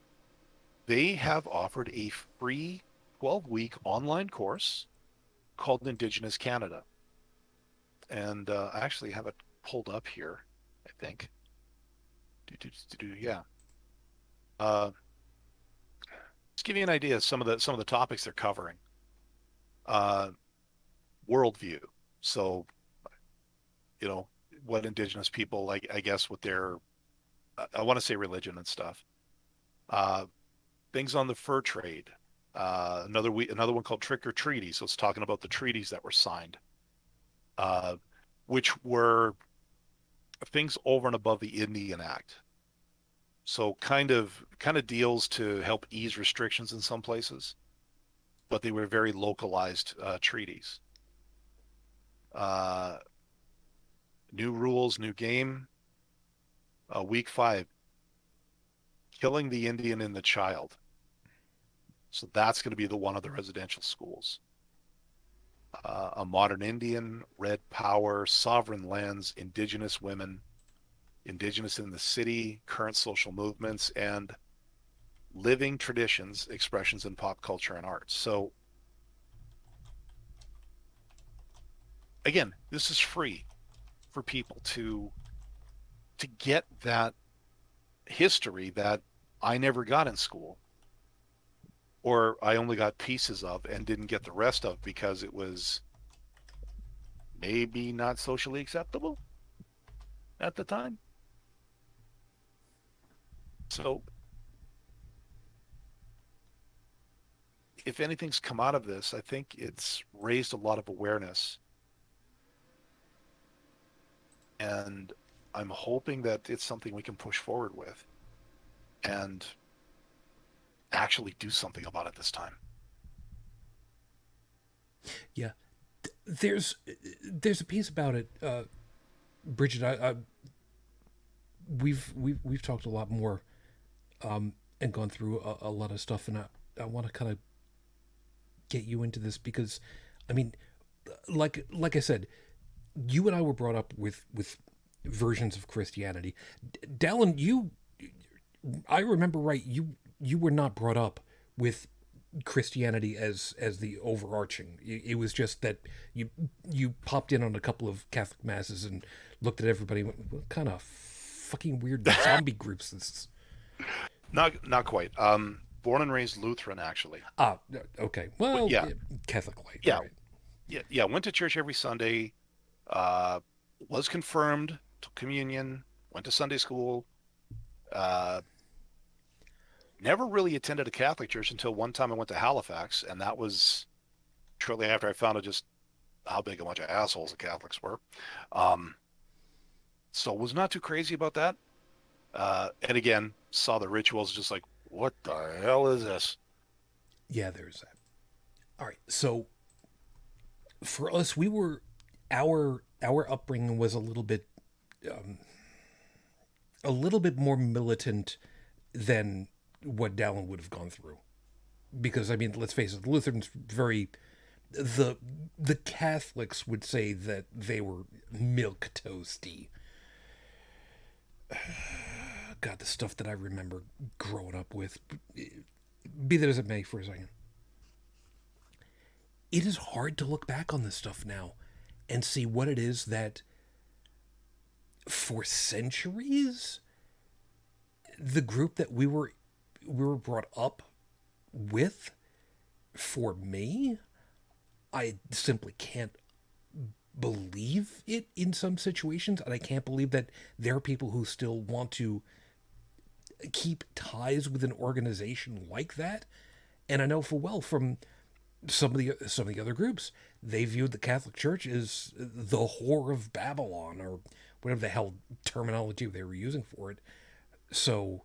They have offered a free 12-week online course called Indigenous Canada. And I actually have it pulled up here, I think. Yeah. Uh, just give you an idea of some of the topics they're covering. Uh, Worldview. So, you know, what Indigenous people, like, I guess, with their, I want to say religion and stuff. Uh, Things on the fur trade. Another one called Trick or Treaty. So it's talking about the treaties that were signed, uh, which were things over and above the Indian Act. So kind of deals to help ease restrictions in some places, but they were very localized treaties. Uh, New rules, new game. Week 5, killing the Indian and the child. So that's going to be the one of the residential schools. A modern Indian, red power, sovereign lands, indigenous women, indigenous in the city, current social movements, and living traditions, expressions in pop culture and arts. So again, this is free for people to get that history that I never got in school, or I only got pieces of and didn't get the rest of because it was maybe not socially acceptable at the time. So if anything's come out of this, I think it's raised a lot of awareness. And I'm hoping that it's something we can push forward with and actually do something about it this time. Yeah, there's a piece about it, Bridget. We've talked a lot more, and gone through a lot of stuff, and I want to kind of get you into this because, I mean, like I said, you and I were brought up with versions of Christianity. Dallin, I remember right. You were not brought up with Christianity as the overarching. It was just that you popped in on a couple of Catholic masses and looked at everybody and went, what kind of fucking weird zombie groups this is? Not quite. Born and raised Lutheran, actually. Ah, okay. Well, Yeah, Catholic light, yeah, right? yeah. Went to church every Sunday. Uh, was confirmed, took communion, went to Sunday school. Uh, Never really attended a Catholic church until one time I went to Halifax, and that was shortly after I found out just how big a bunch of assholes the Catholics were. Um, so was not too crazy about that. And again, saw the rituals, just like, what the hell is this? Yeah, there's that. All right. So for us, we were our upbringing was a little bit more militant than what Dallin would have gone through. Because I mean, let's face it, the Lutherans very the the Catholics would say that they were milk toasty. God, the stuff that I remember growing up with. Be that as it may, for a second, it is hard to look back on this stuff now and see what it is that for centuries the group that we were brought up with, for me, I simply can't believe it in some situations, and I can't believe that there are people who still want to keep ties with an organization like that. And I know for well from some of the other groups, they viewed the Catholic Church as the whore of Babylon, or whatever the hell terminology they were using for it. So,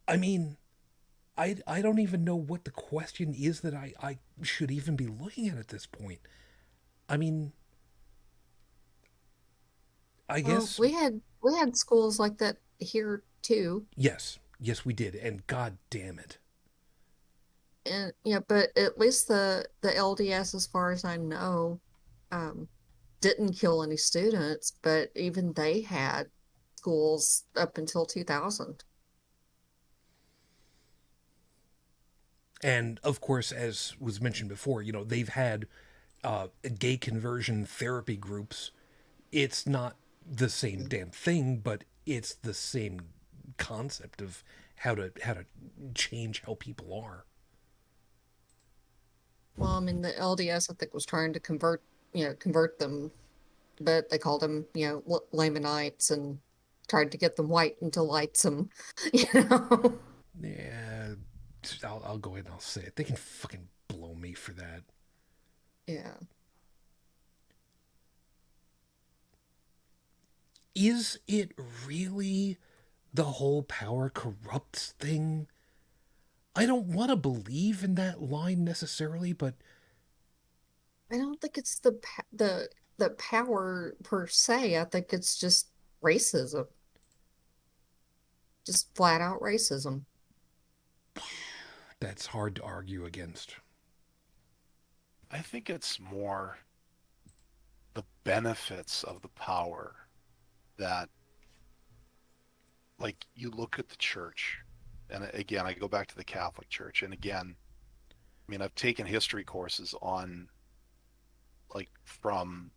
I mean, I don't even know what the question is that I should even be looking at this point. I mean, I Well, guess we had schools like that here too, yes, yes we did, and god damn it. and yeah, but at least the LDS, as far as I know, um, didn't kill any students, but even they had schools up until 2000. And of course, as was mentioned before, they've had gay conversion therapy groups. It's not the same damn thing, but it's the same concept of how to change how people are. Well, I mean, the LDS, I think, was trying to convert them, but they called them, Lamanites, and tried to get them white into lightsome, you know. Yeah, I'll go ahead and I'll say it. They can fucking blow me for that. Yeah. Is it really the whole power corrupts thing? I don't want to believe in that line necessarily, but I don't think it's the power per se. I think it's just racism, just flat out racism. that's hard to argue against. I think it's more the benefits of the power that, like, you look at the church, and again, I go back to the Catholic Church, and again, I mean, I've taken history courses on, like, from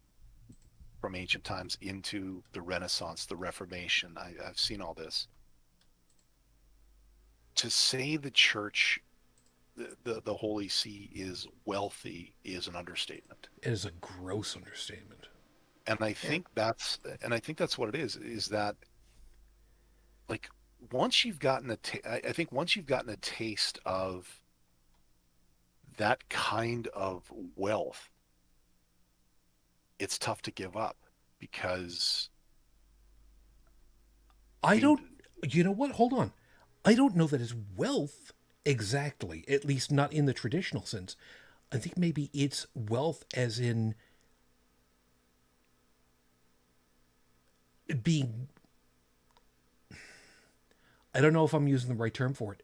ancient times into the Renaissance, the Reformation. I've seen all this. To say the church, the Holy See is wealthy is an understatement. It is a gross understatement. And I Yeah. think that's what it is that, like, I think once you've gotten a taste of that kind of wealth, it's tough to give up because, I I mean, don't. You know what? Hold on. I don't know that it's wealth exactly, at least not in the traditional sense. I think maybe it's wealth as in being. I don't know if I'm using the right term for it.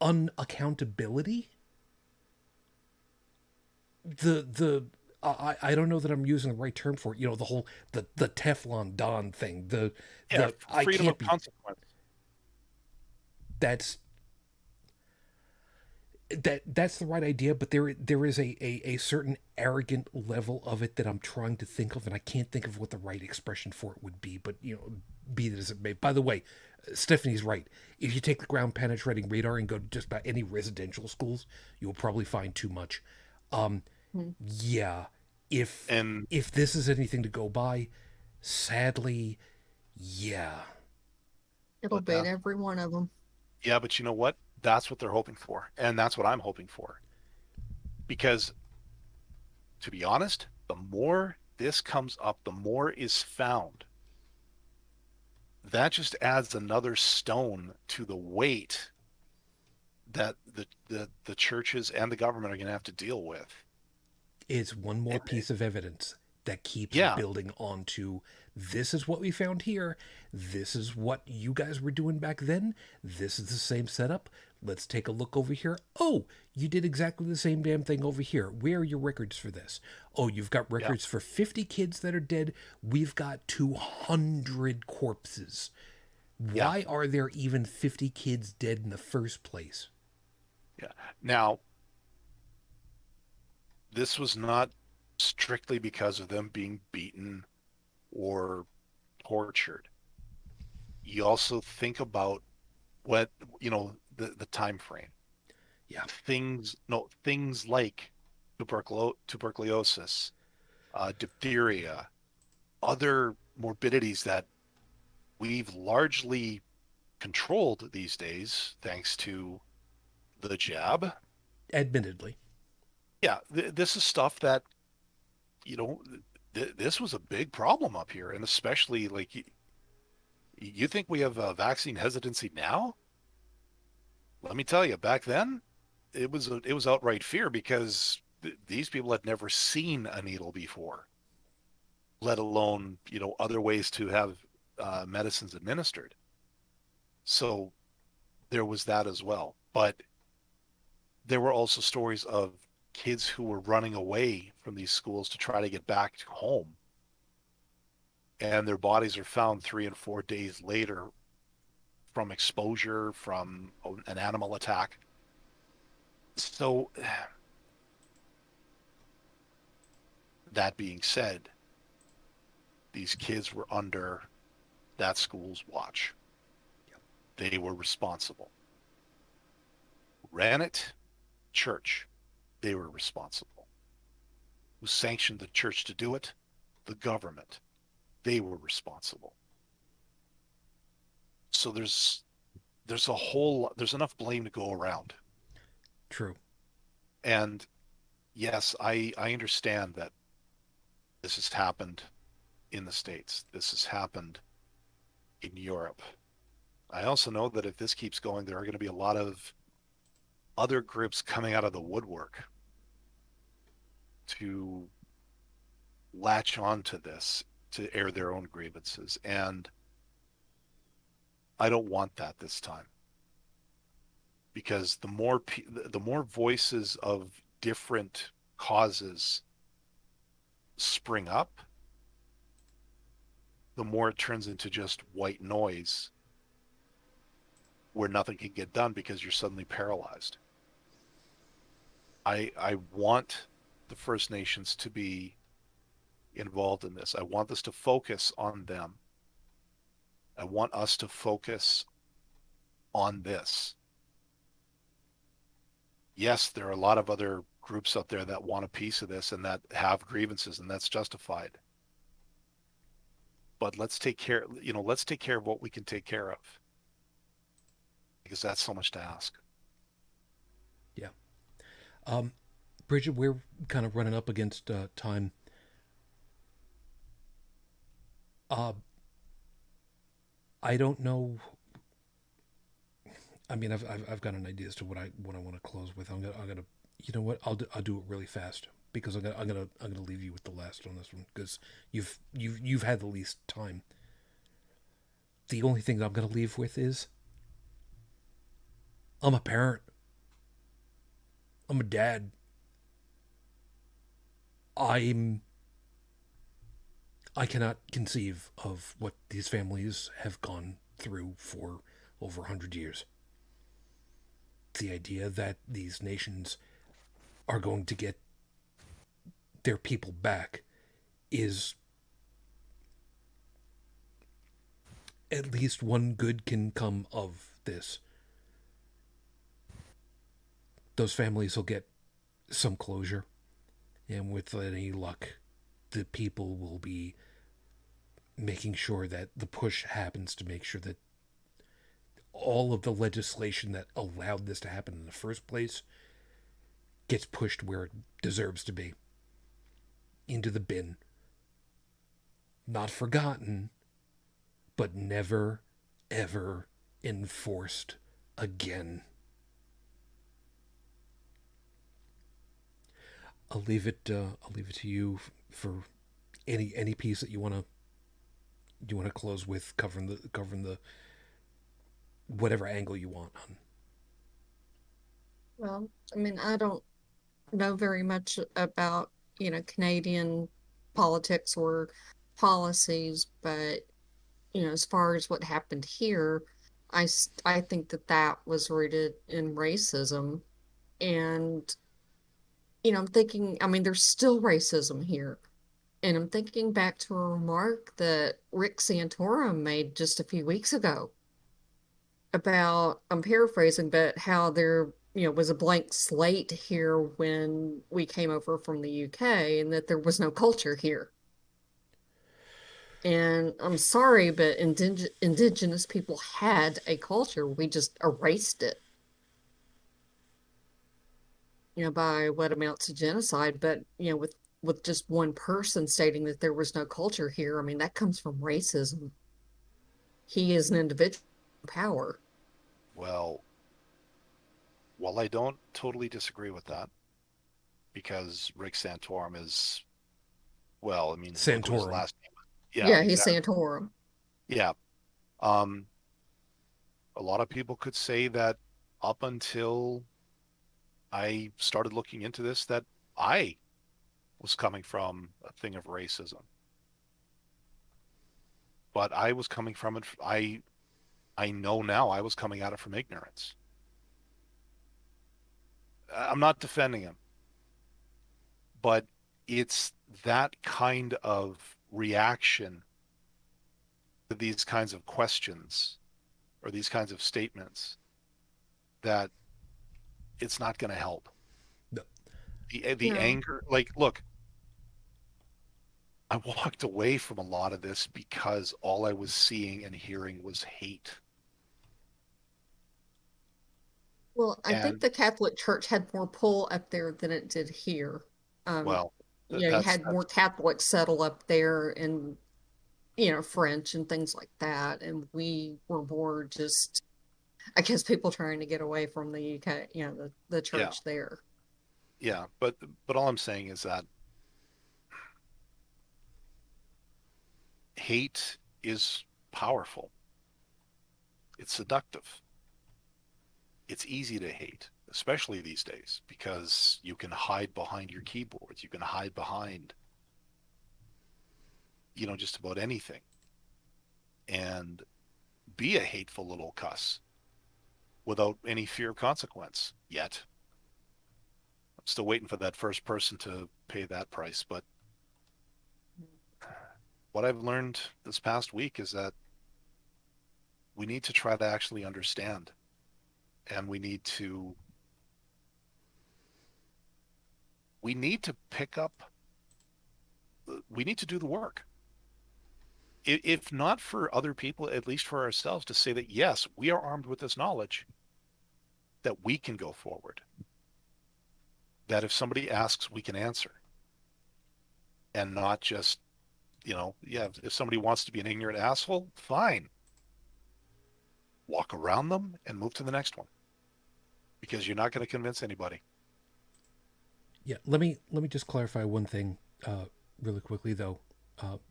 Unaccountability. I don't know that I'm using the right term for it. The whole the Teflon Don thing. yeah, The I freedom can't of be. consequence. That's that's the right idea, but there is a certain arrogant level of it that I'm trying to think of, and I can't think of what the right expression for it would be. But be that as it may. By the way, Stephanie's right. If you take the ground penetrating radar and go to just about any residential schools, you'll probably find too much. Hmm. Yeah, if And if this is anything to go by, sadly, yeah. It'll but be in that every one of them. Yeah, but you know what? That's what they're hoping for, and that's what I'm hoping for. Because, to be honest, the more this comes up, the more is found. That just adds another stone to the weight that the churches and the government are going to have to deal with. It's one more And piece of evidence that keeps yeah, building onto this is what we found here. This is what you guys were doing back then. This is the same setup. Let's take a look over here. Oh, you did exactly the same damn thing over here. Where are your records for this? Oh, you've got yeah, records for 50 kids that are dead. We've got 200 corpses. yeah, Why are there even 50 kids dead in the first place? yeah. Now, this was not strictly because of them being beaten or tortured. You also think about what, the time frame. Yeah, Things, no, things like tuberculosis, diphtheria, other morbidities that we've largely controlled these days thanks to the jab. admittedly. Yeah, this is stuff that, you know, this was a big problem up here, and especially like you think we have a vaccine hesitancy now? Let me tell you, back then it was outright fear because these people had never seen a needle before, let alone other ways to have medicines administered. So there was that as well. But there were also stories of kids who were running away from these schools to try to get back to home, and their bodies are found 3 and 4 days later from exposure from an animal attack. So that being said, these kids were under that school's watch. They were responsible. Ran it, church. They were responsible. Who sanctioned the church to do it? The government. They were responsible. So there's enough blame to go around. True. And yes, I understand that this has happened in the States. This has happened in Europe. I also know that if this keeps going, there are going to be a lot of other groups coming out of the woodwork to latch on to this, to air their own grievances. And I don't want that this time, because the more voices of different causes spring up, the more it turns into just white noise where nothing can get done because you're suddenly paralyzed. I want the First Nations to be involved in this. I want this to focus on them. I want us to focus on this. Yes, there are a lot of other groups out there that want a piece of this and that have grievances, and that's justified. But let's take care of what we can take care of, because that's so much to ask. Yeah. Um, Bridget, we're kind of running up against time. Uh, I don't know. I mean, I've got an idea as to what I want to close with. I'm gonna, you know what? I'll do it really fast because I'm gonna leave you with the last on this one because you've had the least time. The only thing that I'm gonna leave with is I'm a parent. I'm a dad. I'm I cannot conceive of what these families have gone through for over 100 years. The idea that these nations are going to get their people back is at least one good can come of this. Those families will get some closure, and with any luck, the people will be making sure that the push happens to make sure that all of the legislation that allowed this to happen in the first place gets pushed where it deserves to be, into the bin. Not forgotten, but never, ever enforced again. I'll leave it. I'll leave it to you for any piece that you want to close with, covering the whatever angle you want on. Well, I mean, I don't know very much about, Canadian politics or policies, but, as far as what happened here, I think that that was rooted in racism. And, I'm thinking, I mean, there's still racism here. And I'm thinking back to a remark that Rick Santorum made just a few weeks ago about, I'm paraphrasing, but how there, was a blank slate here when we came over from the UK and that there was no culture here. And I'm sorry, but indigenous people had a culture. We just erased it, by what amounts to genocide. But, with just one person stating that there was no culture here, I mean, that comes from racism. He is an individual in power. Well, while I don't totally disagree with that, because Rick Santorum is, well, I mean, look what his Santorum. last name. Yeah, Yeah, he's exactly. Santorum. Yeah. Um, a lot of people could say that up until I started looking into this, that I was coming from a thing of racism, but I was coming from it. I know now I was coming at it from ignorance. I'm not defending him, but it's that kind of reaction to these kinds of questions or these kinds of statements that it's not going to help. No. The No. anger, like, look, I walked away from a lot of this because all I was seeing and hearing was hate. Well, I think And the Catholic Church had more pull up there than it did here. Um, well, you that's had more Catholics settle up there and, French and things like that. And we were more just, I guess, people trying to get away from the UK, the yeah, church there. yeah. But all I'm saying is that hate is powerful. It's seductive. It's easy to hate, especially these days, because you can hide behind your keyboards. You can hide behind, just about anything and be a hateful little cuss without any fear of consequence yet. I'm still waiting for that first person to pay that price. But what I've learned this past week is that we need to try to actually understand, and we need to pick up, we need to do the work. If not for other people, at least for ourselves, to say that, yes, we are armed with this knowledge, that we can go forward, that if somebody asks, we can answer, and not just, yeah, if somebody wants to be an ignorant asshole, fine, walk around them and move to the next one, because you're not going to convince anybody. Yeah. Let me just clarify one thing, really quickly though,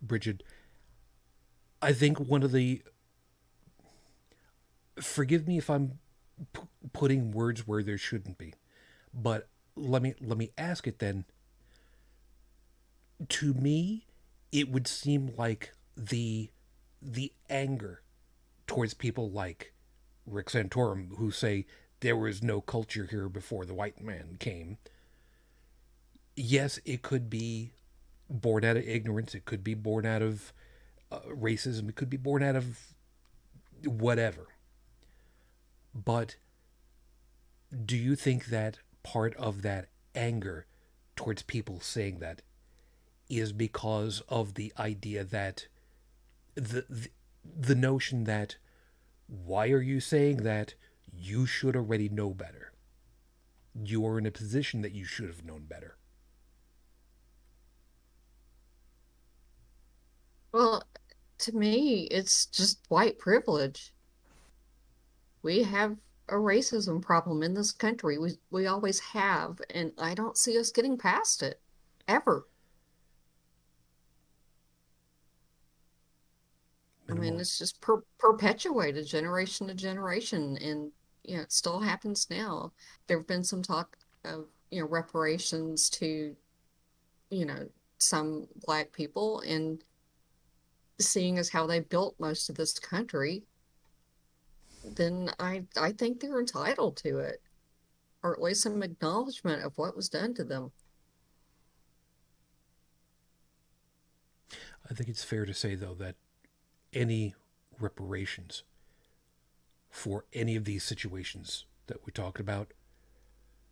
Bridget. I think one of the forgive me if I'm putting words where there shouldn't be, but let me ask it then. To me, it would seem like the anger towards people like Rick Santorum who say there was no culture here before the white man came. Yes, it could be born out of ignorance. It could be born out of racism. It could be born out of whatever. But do you think that part of that anger towards people saying that is because of the idea that the notion that why are you saying that you should already know better? You are in a position that you should have known better. Well, to me, it's just white privilege. We have a racism problem in this country. We always have, and I don't see us getting past it ever. I mean, Minimal. it's just perpetuated generation to generation, and it still happens now. There have been some talk of reparations to you know some black people, and seeing as how they built most of this country, then I think they're entitled to it, or at least some acknowledgement of what was done to them. I think it's fair to say, though, that any reparations for any of these situations that we talked about,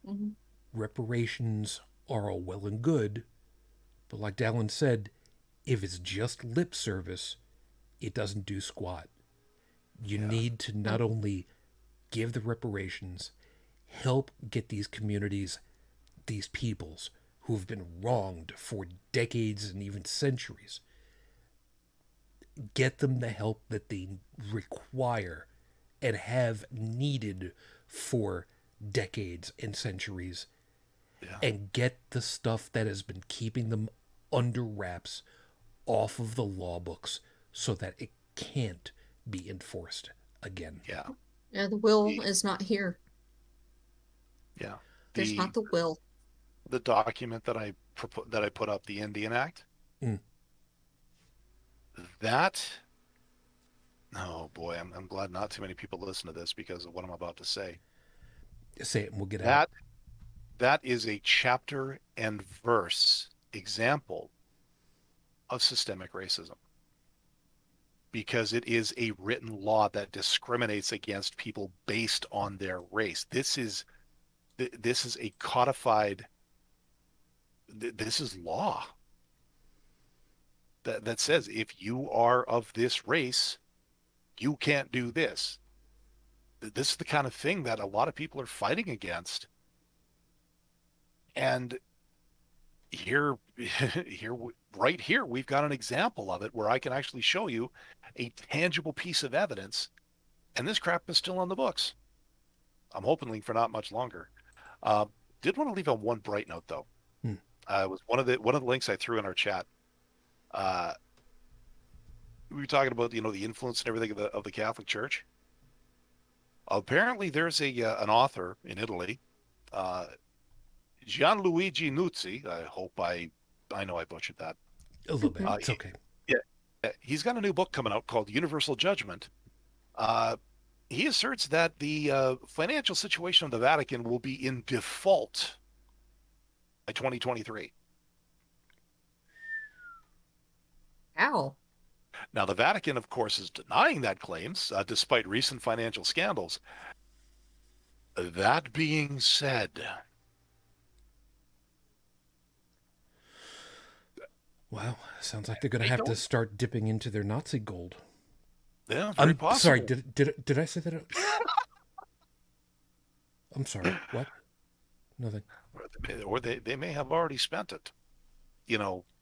Hmm. reparations are all well and good, but like Dallin said, if it's just lip service, it doesn't do squat. You Yeah. need to not only give the reparations, help get these communities, these peoples who have been wronged for decades and even centuries, get them the help that they require and have needed for decades and centuries, Yeah. and get the stuff that has been keeping them under wraps off of the law books so that it can't be enforced again. Yeah. Yeah, the will The, is not here. yeah. There's The not the will. the document that I put up, the Indian Act, Mm. that, oh boy, I'm glad not too many people listen to this because of what I'm about to say. Say it and we'll get out. That is a chapter and verse example of systemic racism because it is a written law that discriminates against people based on their race. This is a codified, this is law that says if you are of this race, you can't do this. This is the kind of thing that a lot of people are fighting against. And here, here, right here, we've got an example of it where I can actually show you a tangible piece of evidence, and this crap is still on the books. I'm hoping for not much longer. Uh, did want to leave on one bright note though. Hmm. It was one of the links I threw in our chat. Uh, we were talking about the influence and everything of the Catholic Church. Apparently, there's an author in Italy, uh, Gianluigi Nuzzi. I hope I know I butchered that. A little bit. Uh, It's he, okay. yeah, he's got a new book coming out called Universal Judgment. Uh, he asserts that the financial situation of the Vatican will be in default by 2023. How? Now, the Vatican, of course, is denying that claims, despite recent financial scandals. That being said, Wow. Sounds like they're going to I have to don't. start dipping into their Nazi gold. Yeah, very I'm sorry. possible. Did I say that? I'm sorry. What? Nothing. Or they may have already spent it.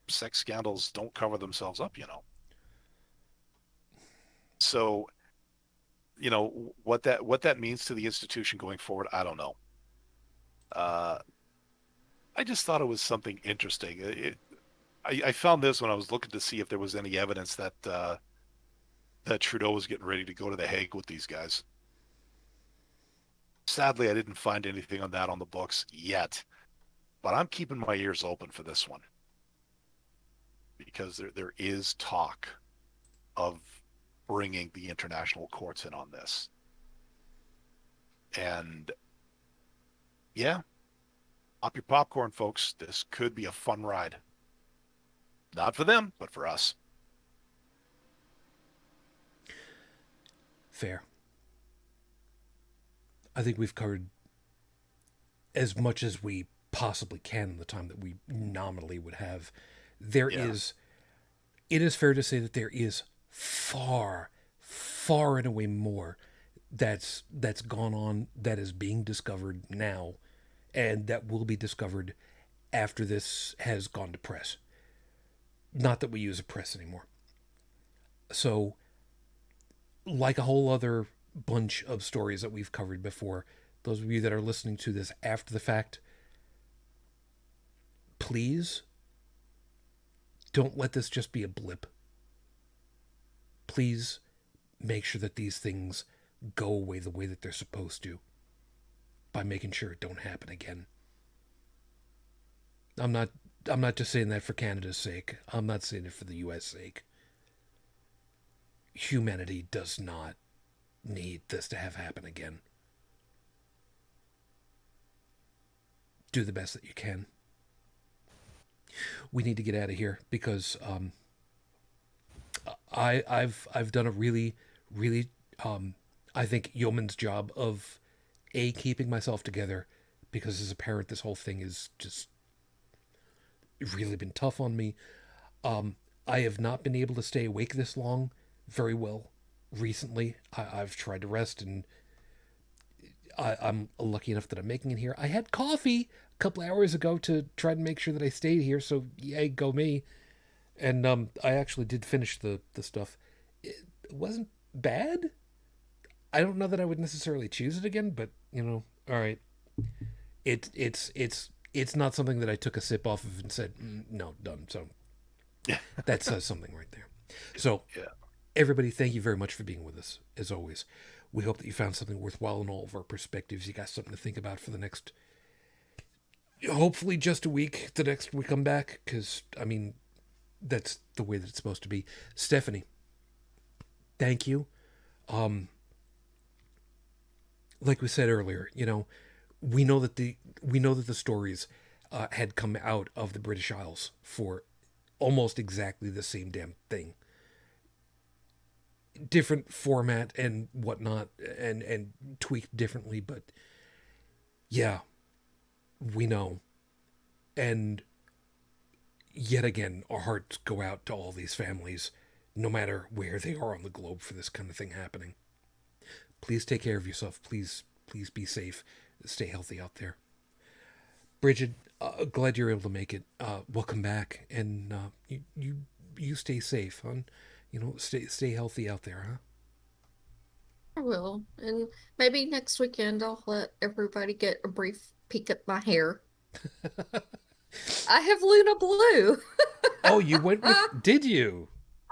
Sex scandals don't cover themselves up. So, what that means to the institution going forward, I don't know. Uh, I just thought it was something interesting. I found this when I was looking to see if there was any evidence that Trudeau was getting ready to go to The Hague with these guys. Sadly, I didn't find anything on that on the books yet, but I'm keeping my ears open for this one because there is talk of bringing the international courts in on this. And yeah, pop your popcorn, folks. This could be a fun ride. Not for them, but for us. Fair. I think we've covered as much as we possibly can in the time that we nominally would have. There Yeah. is, it is fair to say that there is far, far and away more that's gone on, that is being discovered now, and that will be discovered after this has gone to press. Not that we use a press anymore. So, like a whole other bunch of stories that we've covered before. Those of you that are listening to this after the fact, please don't let this just be a blip. Please make sure that these things go away the way that they're supposed to by making sure it don't happen again. I'm not I'm not just saying that for Canada's sake. I'm not saying it for the US sake. Humanity does not need this to have happen again. Do the best that you can. We need to get out of here because I've done a really I think yeoman's job of keeping myself together, because as a parent this whole thing is just really been tough on me. I have not been able to stay awake this long very well recently. I've tried to rest, and I'm lucky enough that I'm making it here. I had coffee a couple hours ago to try to make sure that I stayed here, so yay, go me. And I actually did finish the stuff. It wasn't bad. I don't know that I would necessarily choose it again, but all right. It's not something that I took a sip off of and said no, done. So that says something right there. So Yeah. everybody, thank you very much for being with us as always. We hope that you found something worthwhile in all of our perspectives. You got something to think about for the next, hopefully just a week. The next we come back, because that's the way that it's supposed to be. Stephanie, thank you. Like we said earlier, we know that the stories had come out of the British Isles for almost exactly the same damn thing. Different format and whatnot, and tweaked differently, but yeah, we know. And yet again, our hearts go out to all these families, no matter where they are on the globe, for this kind of thing happening. Please take care of yourself. Please be safe. Stay healthy out there. Bridget, glad you're able to make it. Welcome back, and you stay safe, hon. Stay healthy out there, huh? I will. And maybe next weekend I'll let everybody get a brief peek at my hair. I have Luna Blue. Oh, you went with? Did you?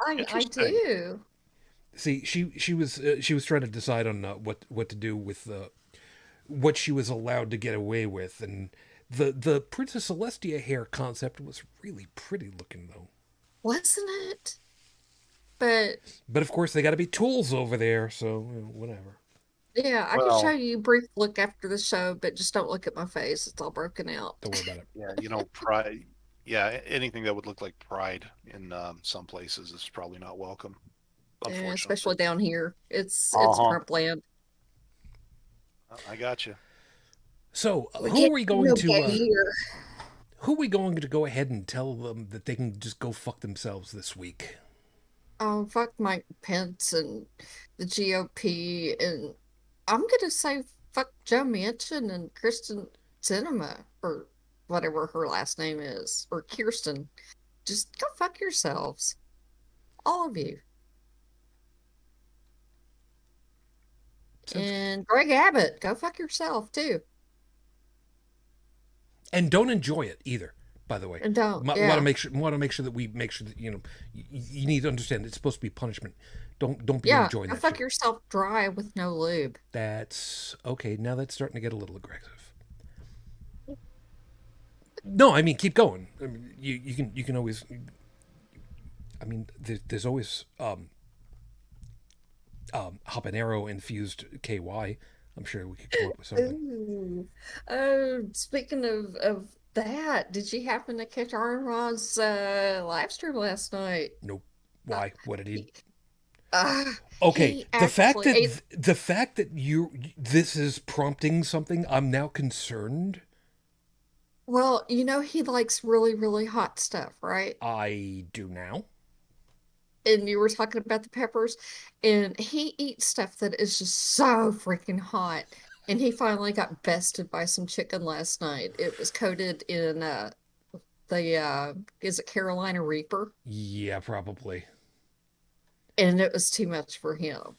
I Interesting. do. See, she was trying to decide on what to do with what she was allowed to get away with, and the Princess Celestia hair concept was really pretty looking though. Wasn't it? But But of course, they got to be tools over there, so whatever. yeah, I can show Well, you a brief look after the show, but just don't look at my face. It's all broken out. Don't worry about it. yeah, pride. Yeah, anything that would look like pride in some places is probably not welcome, Yeah, unfortunately. especially down here. It's Uh-huh. crumpland. I got you. So, We can't do no gay here. who are we going to go ahead and tell them that they can just go fuck themselves this week? Oh, fuck Mike Pence and the GOP, and I'm gonna say fuck Joe Manchin and Kristen Sinema, or whatever her last name is, or Kirsten. Just go fuck yourselves, all of you. Sounds good. And Greg Abbott, go fuck yourself too. And don't enjoy it either. By the way, And don't, want to yeah, make sure that we make sure that you need to understand it's supposed to be punishment. Don't be yeah, enjoying go that fuck shit. yourself dry with no lube. That's okay. Now that's starting to get a little aggressive. No, I mean keep going. I mean, you can always. I mean, there's always habanero infused KY. I'm sure we could come up with something. Ooh. Oh, speaking of that, did you happen to catch Aaron Rod's live stream last night? Nope. Uh, Why? What did he? he, uh, Okay, he the fact actually ate. that you this is prompting something, I'm now concerned. Well, he likes really, really hot stuff, right? I do now. And you were talking about the peppers, and he eats stuff that is just so freaking hot. And he finally got bested by some chicken last night. It was coated in the is it Carolina Reaper? Yeah, probably. And it was too much for him.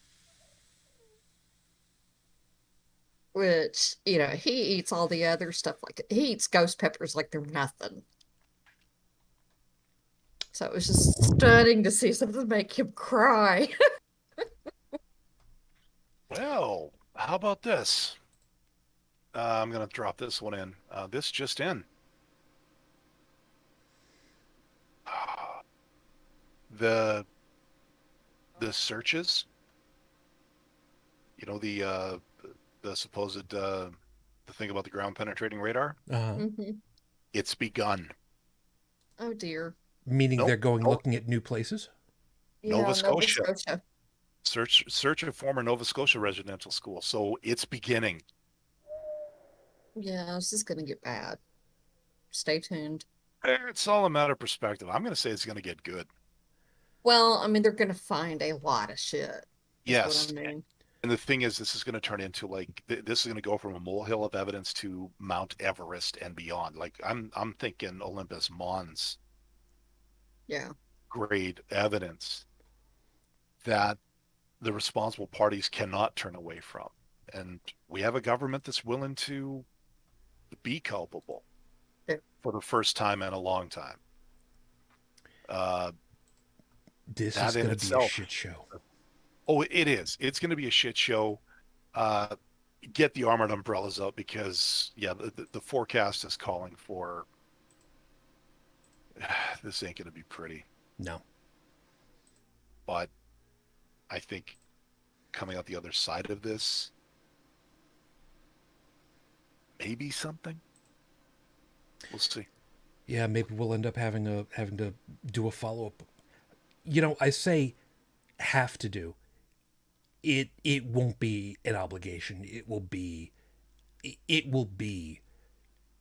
which, he eats all the other stuff he eats ghost peppers like they're nothing. So it was just stunning to see something make him cry. Well, how about this? I'm going to drop this one in. This just in. The the searches, the supposed the thing about the ground penetrating radar, Mhm. it's begun. Oh dear. Meaning they're Nope. going looking at new places? Nova Yeah, Nova Scotia. Scotia. Search of former Nova Scotia residential school. So it's beginning. Yeah, this is going to get bad. Stay tuned. It's all a matter of perspective. I'm going to say it's going to get good. Well, I mean, they're going to find a lot of shit, is what I Yes. mean. And the thing is, this is going to turn into like this is going to go from a molehill of evidence to Mount Everest and beyond. Like I'm thinking Olympus Mons Yeah. grade evidence that the responsible parties cannot turn away from. And we have a government that's willing to be culpable Yeah. for the first time in a long time. This That is in going to be a itself. shit show. Oh, it is. It's going to be a shit show. Uh, get the armored umbrellas out because, yeah, the forecast is calling for this ain't going to be pretty. No. But I think coming out the other side of this, maybe something. We'll see. Yeah, maybe we'll end up having to do a follow up. I say have to do. It won't be an obligation. It will be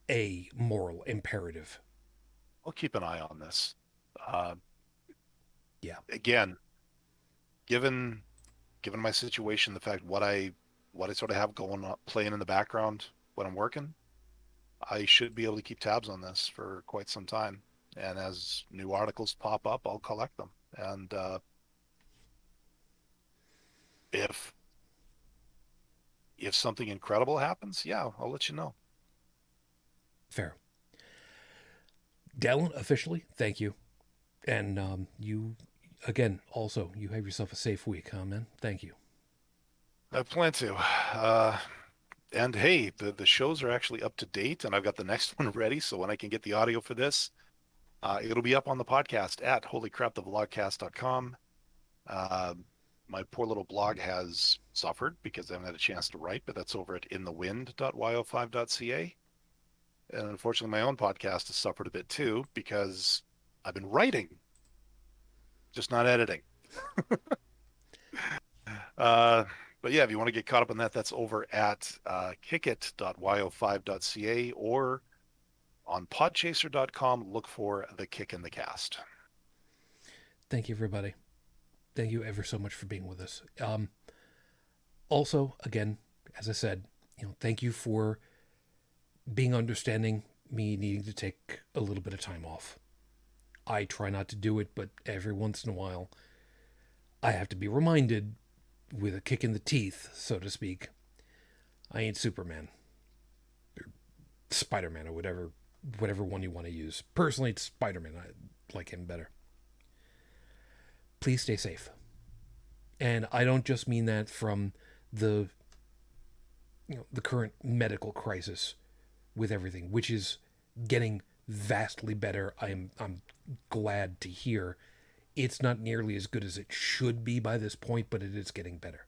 a moral imperative. I'll keep an eye on this. Uh, Yeah. Again, given my situation, the fact what I sort of have going on, playing in the background when I'm working, I should be able to keep tabs on this for quite some time. And as new articles pop up, I'll collect them. And if something incredible happens, yeah, I'll let you know. Fair. Dallin, officially, thank you. And you, again, also, you have yourself a safe week, huh, man? Thank you. I plan to. And hey, the shows are actually up to date, and I've got the next one ready. So when I can get the audio for this, it'll be up on the podcast at holycrapthevlogcast.com. My poor little blog has suffered because I haven't had a chance to write, but that's over at inthewind.yo5.ca. And unfortunately, my own podcast has suffered a bit too because I've been writing, just not editing. But yeah, if you want to get caught up on that, that's over at kickit.yo5.ca or on podchaser.com. Look for the Kick in the Cast. Thank you, everybody. Thank you ever so much for being with us. Also, again, as I said, thank you for being understanding me needing to take a little bit of time off. I try not to do it, but every once in a while, I have to be reminded with a kick in the teeth, so to speak. I ain't Superman. Or Spider-Man or whatever one you want to use. Personally, it's Spider-Man. I like him better. Please stay safe. And I don't just mean that from the the current medical crisis with everything, which is getting vastly better. I'm glad to hear. It's not nearly as good as it should be by this point, but it is getting better.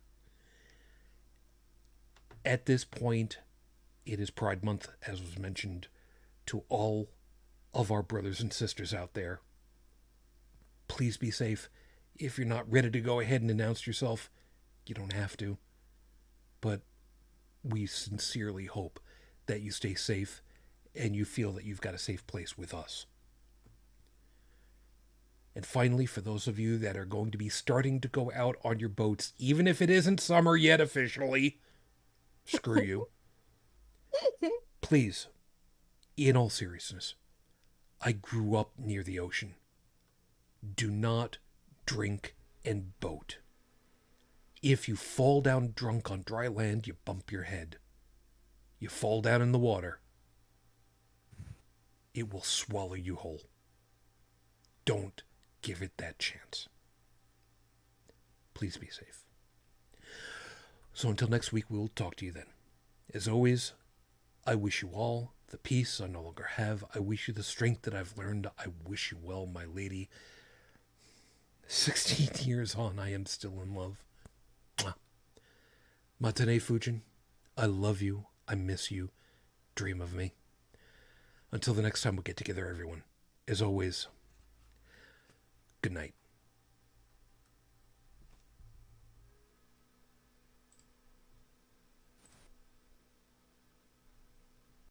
At this point, it is Pride Month, as was mentioned, to all of our brothers and sisters out there. Please be safe. If you're not ready to go ahead and announce yourself, you don't have to. But we sincerely hope that you stay safe and you feel that you've got a safe place with us. And finally, for those of you that are going to be starting to go out on your boats, even if it isn't summer yet officially, screw you. Please, in all seriousness, I grew up near the ocean. Do not drink and boat. If you fall down drunk on dry land, you bump your head. you fall down in the water, it will swallow you whole. Don't give it that chance. Please be safe. So until next week, we'll talk to you then. As always, I wish you all the peace I no longer have. I wish you the strength that I've learned. I wish you well, my lady. 16 years on, I am still in love. Mwah. Matane Fujin, I love you. I miss you. Dream of me. Until the next time we get together, everyone. As always, good night.